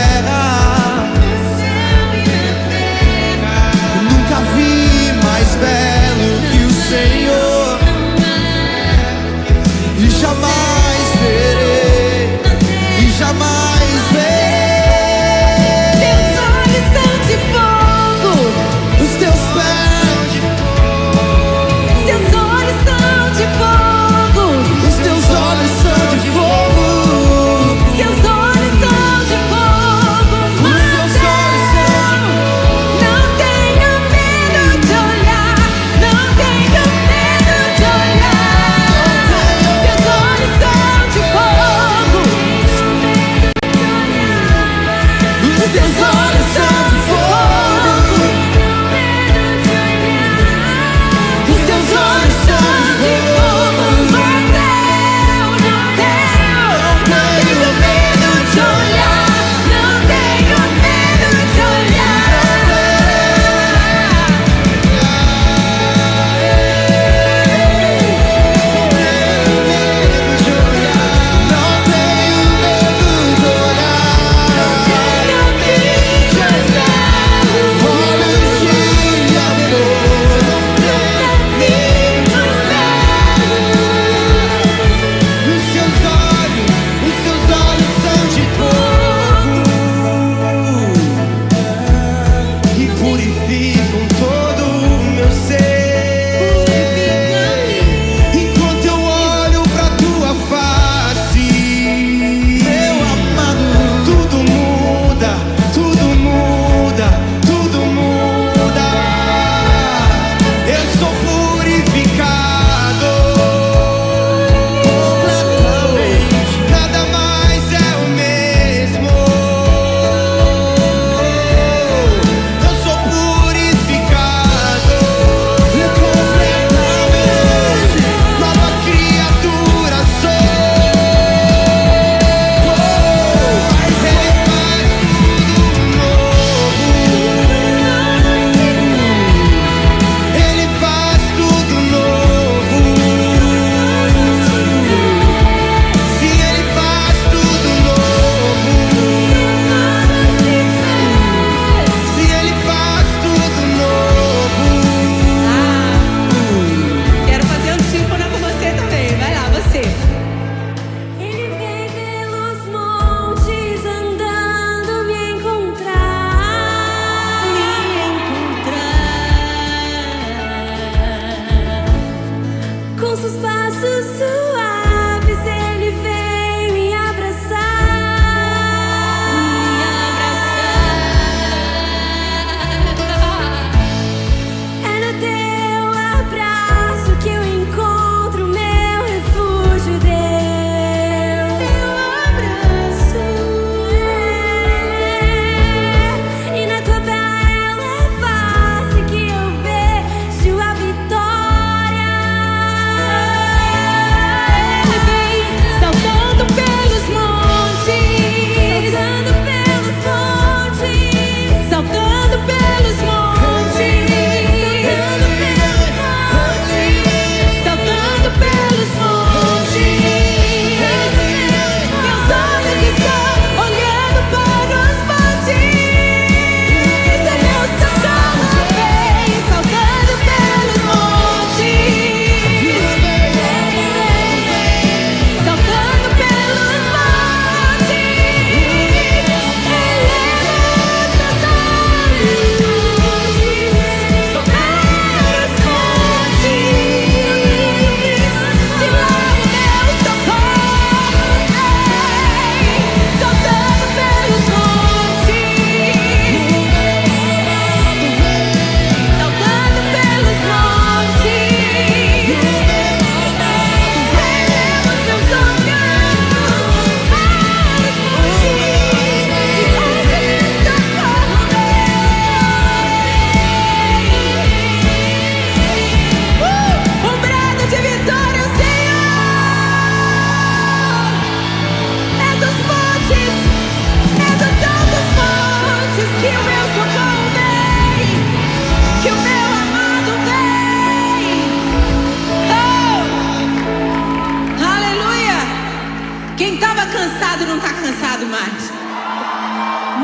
Quem estava cansado não está cansado mais.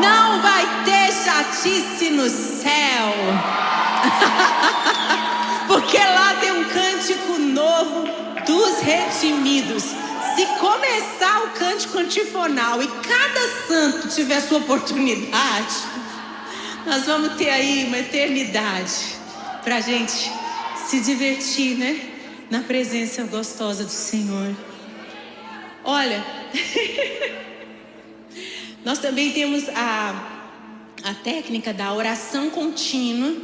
Não vai ter chatice no céu. Porque lá tem um cântico novo dos redimidos. Se começar o cântico antifonal e cada santo tiver sua oportunidade, nós vamos ter aí uma eternidade pra gente se divertir, né? Na presença gostosa do Senhor. Olha, nós também temos a técnica da oração contínua,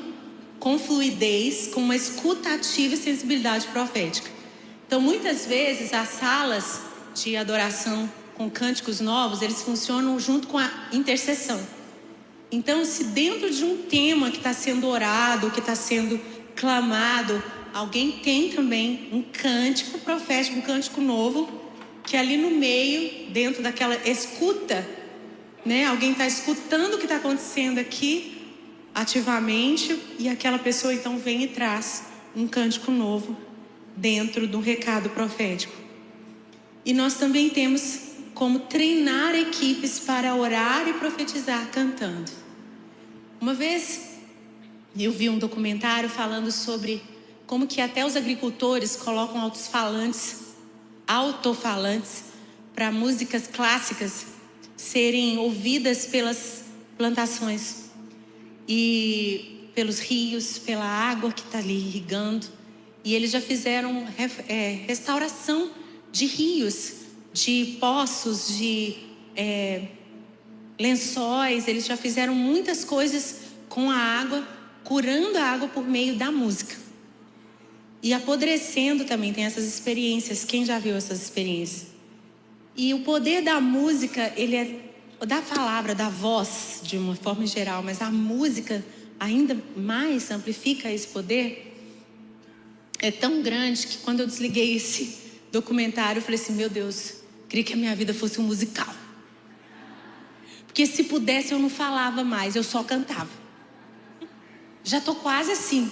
com fluidez, com uma escuta ativa e sensibilidade profética. Então, muitas vezes, as salas de adoração com cânticos novos, eles funcionam junto com a intercessão. Então, se dentro de um tema que está sendo orado, que está sendo clamado, alguém tem também um cântico profético, um cântico novo, que ali no meio, dentro daquela escuta, né? Alguém está escutando o que está acontecendo aqui, ativamente, e aquela pessoa então vem e traz um cântico novo dentro do recado profético. E nós também temos como treinar equipes para orar e profetizar cantando. Uma vez eu vi um documentário falando sobre como que até os agricultores colocam altofalantes para músicas clássicas serem ouvidas pelas plantações e pelos rios, pela água que está ali irrigando. E eles já fizeram restauração de rios, de poços, de lençóis. Eles já fizeram muitas coisas com a água, curando a água por meio da música. E apodrecendo também, tem essas experiências. Quem já viu essas experiências? E o poder da música, ele é da palavra, da voz, de uma forma geral, mas a música ainda mais amplifica esse poder. É tão grande que quando eu desliguei esse documentário, eu falei assim, meu Deus, queria que a minha vida fosse um musical. Porque se pudesse eu não falava mais, eu só cantava. Já tô quase assim,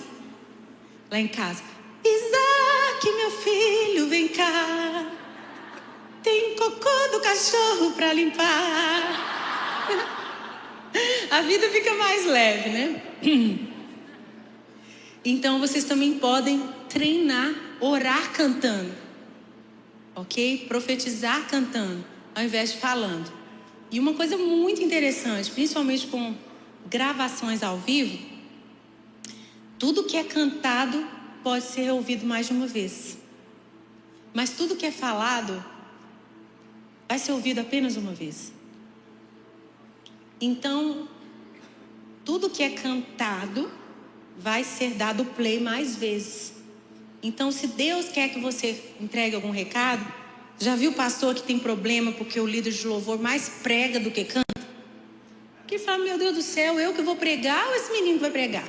lá em casa. Isaac, meu filho, vem cá. Tem cocô do cachorro pra limpar. A vida fica mais leve, né? Então vocês também podem treinar, orar cantando. Ok? Profetizar cantando, ao invés de falando. E uma coisa muito interessante, principalmente com gravações ao vivo, tudo que é cantado pode ser ouvido mais de uma vez. Mas tudo que é falado vai ser ouvido apenas uma vez. Então, tudo que é cantado vai ser dado play mais vezes. Então, se Deus quer que você entregue algum recado, já viu o pastor que tem problema porque o líder de louvor mais prega do que canta? Que fala, meu Deus do céu, eu que vou pregar ou esse menino vai pregar?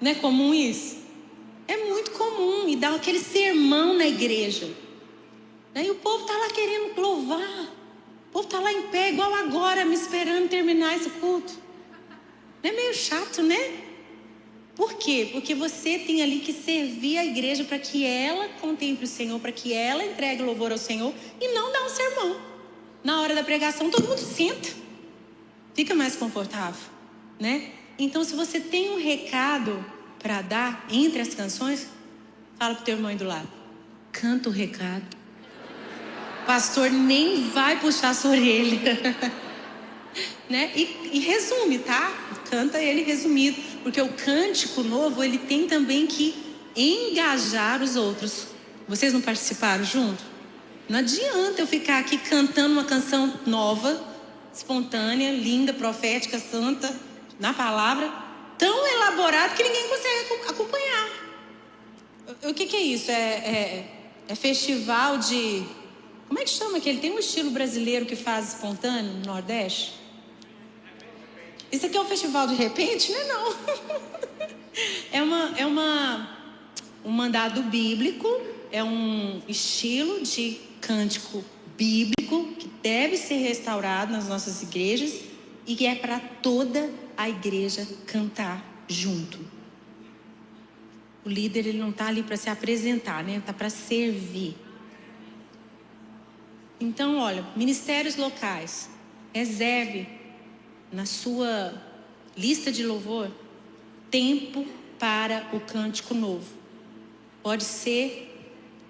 Não é comum isso? É muito comum, e dá aquele sermão na igreja. Daí o povo está lá querendo louvar. O povo está lá em pé, igual agora, me esperando terminar esse culto. Não é meio chato, né? Por quê? Porque você tem ali que servir a igreja para que ela contemple o Senhor, para que ela entregue louvor ao Senhor e não dar um sermão. Na hora da pregação, todo mundo senta. Fica mais confortável, né? Então, se você tem um recado para dar entre as canções, fala pro teu irmão aí do lado. Canta o recado. O pastor nem vai puxar sua orelha. Né? E resume, tá? Canta ele resumido. Porque o cântico novo, ele tem também que engajar os outros. Vocês não participaram junto? Não adianta eu ficar aqui cantando uma canção nova, espontânea, linda, profética, santa, na palavra, tão elaborado que ninguém consegue acompanhar. O que é isso? É festival de... Como é que chama aquele? Tem um estilo brasileiro que faz espontâneo no Nordeste? Isso aqui é um festival de repente? Não é não. Um mandado bíblico, é um estilo de cântico bíblico que deve ser restaurado nas nossas igrejas e que é para toda a igreja cantar junto. O líder, ele não está ali para se apresentar, né? Está para servir. Então, olha, ministérios locais, reserve na sua lista de louvor tempo para o cântico novo. Pode ser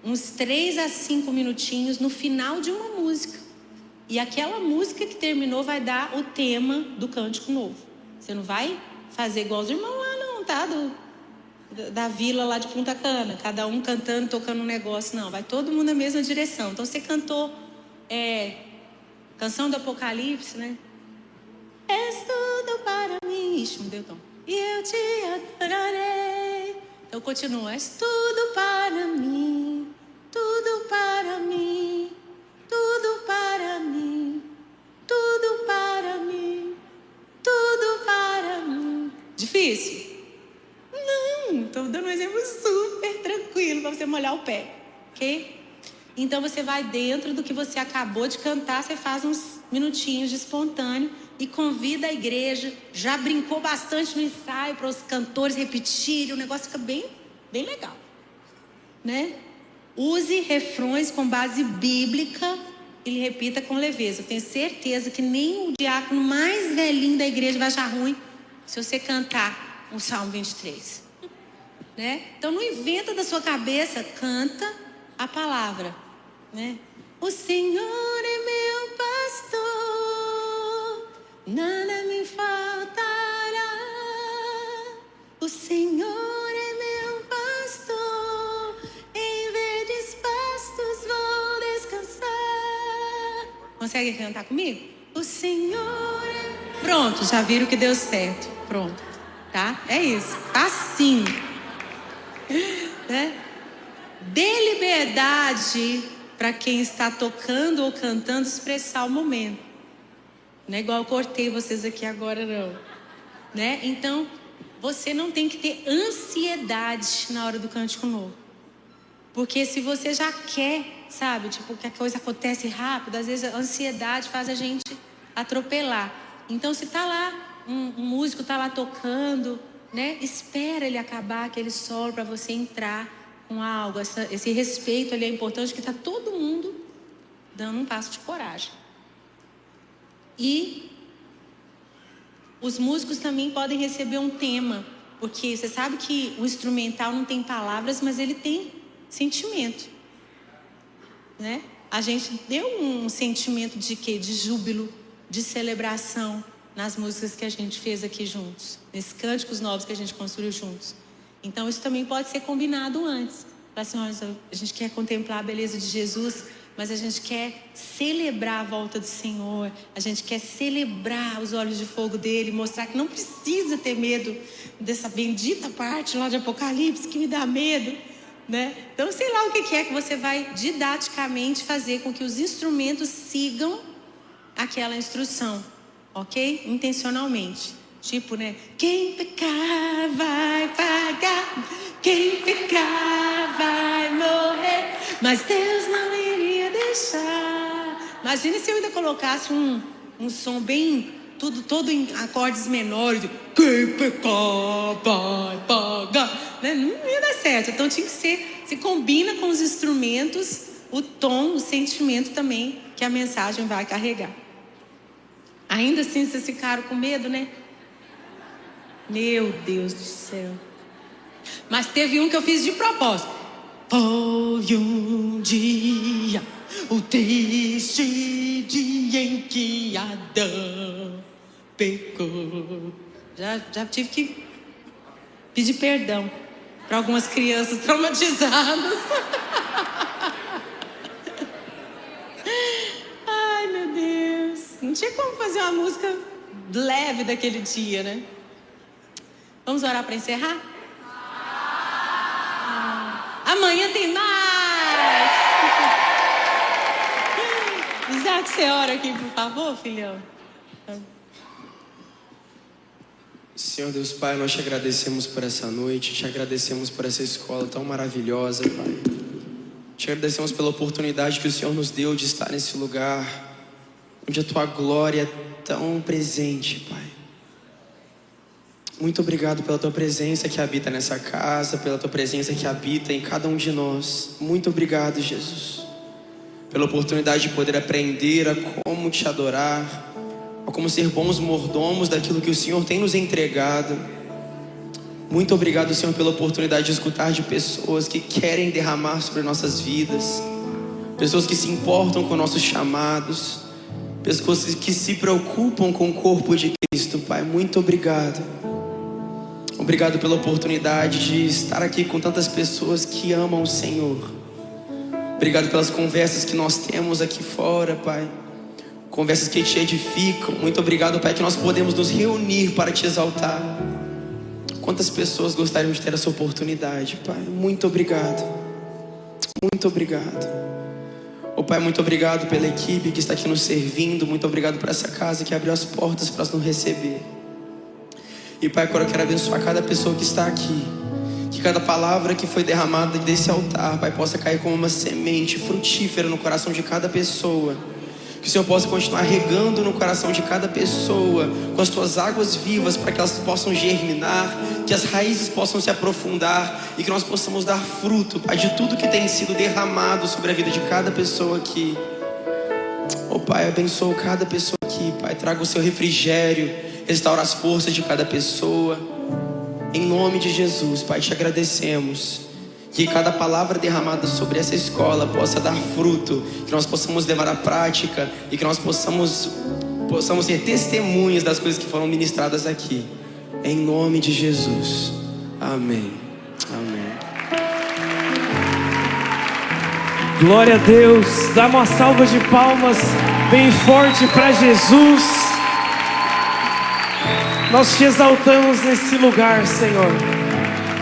uns 3 a 5 minutinhos no final de uma música. E aquela música que terminou vai dar o tema do cântico novo. Você não vai fazer igual os irmãos lá não, tá? Da vila lá de Punta Cana. Cada um cantando, tocando um negócio. Não, vai todo mundo na mesma direção. Então você cantou canção do Apocalipse, né? És tudo para mim. Ixi, me deu tom. E eu te adorarei. Então continua. És tudo para mim. Tudo para mim. Tudo para mim. Tudo para mim. Tudo para mim. Difícil? Não, estou dando um exemplo super tranquilo para você molhar o pé, ok? Então você vai dentro do que você acabou de cantar, você faz uns minutinhos de espontâneo e convida a igreja. Já brincou bastante no ensaio para os cantores repetirem, o negócio fica bem, bem legal, né? Use refrões com base bíblica e repita com leveza. Eu tenho certeza que nem o diácono mais velhinho da igreja vai achar ruim se você cantar o Salmo 23, né? Então não inventa da sua cabeça, canta a palavra, né? O Senhor é meu pastor, nada me faltará. O Senhor é meu pastor, em verdes pastos vou descansar. Consegue cantar comigo? O Senhor é... Pronto, já viram que deu certo. Pronto, tá? É isso, facinho, né? Dê liberdade para quem está tocando ou cantando expressar o momento. Não é igual eu cortei vocês aqui agora, não, né? Então, você não tem que ter ansiedade na hora do cântico novo. Porque se você já quer, sabe, tipo, que a coisa acontece rápido, às vezes a ansiedade faz a gente atropelar. Então, se tá lá, um músico tá lá tocando, né? Espera ele acabar aquele solo para você entrar com algo. Esse respeito ali é importante, que tá todo mundo dando um passo de coragem. E os músicos também podem receber um tema, porque você sabe que o instrumental não tem palavras, mas ele tem sentimento, né? A gente deu um sentimento de quê? De júbilo, de celebração nas músicas que a gente fez aqui juntos, nesses cânticos novos que a gente construiu juntos. Então isso também pode ser combinado antes. Assim, a gente quer contemplar a beleza de Jesus, mas a gente quer celebrar a volta do Senhor, a gente quer celebrar os olhos de fogo dele, mostrar que não precisa ter medo dessa bendita parte lá de Apocalipse que me dá medo, né? Então sei lá o que é que você vai didaticamente fazer com que os instrumentos sigam aquela instrução, ok? Intencionalmente. Tipo, né? Quem pecar vai pagar, quem pecar vai morrer, mas Deus não iria deixar. Imagina se eu ainda colocasse um som bem, todo em acordes menores. Quem pecar vai pagar, né? Não ia dar certo. Então tinha que ser, se combina com os instrumentos, o tom, o sentimento também que a mensagem vai carregar. Ainda assim vocês ficaram com medo, né? Meu Deus do céu. Mas teve um que eu fiz de propósito. Foi um dia, o triste dia em que Adão pecou. Já tive que pedir perdão para algumas crianças traumatizadas. Ai, meu Deus. Não tinha como fazer uma música leve daquele dia, né? Vamos orar para encerrar? Amanhã tem mais! Isaac, você ora aqui, por favor, filhão?
Senhor Deus Pai, nós te agradecemos por essa noite, te agradecemos por essa escola tão maravilhosa, Pai. Te agradecemos pela oportunidade que o Senhor nos deu de estar nesse lugar, onde a Tua glória é tão presente, Pai. Muito obrigado pela Tua presença que habita nessa casa, pela Tua presença que habita em cada um de nós. Muito obrigado, Jesus. pela oportunidade de poder aprender a como te adorar, a como ser bons mordomos daquilo que o Senhor tem nos entregado. Muito obrigado, Senhor, pela oportunidade de escutar de pessoas que querem derramar sobre nossas vidas, pessoas que se importam com nossos chamados, pessoas que se preocupam com o corpo de Cristo. Pai, muito obrigado. Obrigado pela oportunidade de estar aqui com tantas pessoas que amam o Senhor. Obrigado pelas conversas que nós temos aqui fora, Pai, conversas que te edificam. Muito obrigado, Pai, que nós podemos nos reunir para te exaltar. Quantas pessoas gostariam de ter essa oportunidade, Pai? Muito obrigado. Muito obrigado. Oh, Pai, muito obrigado pela equipe que está aqui nos servindo. Muito obrigado por essa casa que abriu as portas para nos receber. E, Pai, agora eu quero abençoar cada pessoa que está aqui. Que cada palavra que foi derramada desse altar, Pai, possa cair como uma semente frutífera no coração de cada pessoa. Que o Senhor possa continuar regando no coração de cada pessoa com as tuas águas vivas, para que elas possam germinar, que as raízes possam se aprofundar e que nós possamos dar fruto, Pai, de tudo que tem sido derramado sobre a vida de cada pessoa aqui. Oh, Pai, abençoa cada pessoa aqui, Pai, traga o seu refrigério, restaura as forças de cada pessoa. Em nome de Jesus, Pai, te agradecemos. Que cada palavra derramada sobre essa escola possa dar fruto, que nós possamos levar à prática e que nós possamos ser testemunhas das coisas que foram ministradas aqui. Em nome de Jesus. Amém. Amém.
Glória a Deus. Dá uma salva de palmas bem forte para Jesus. Nós te exaltamos nesse lugar, Senhor.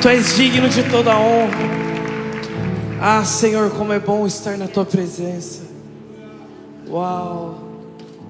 Tu és digno de toda a honra. Ah, Senhor, como é bom estar na tua presença. Uau.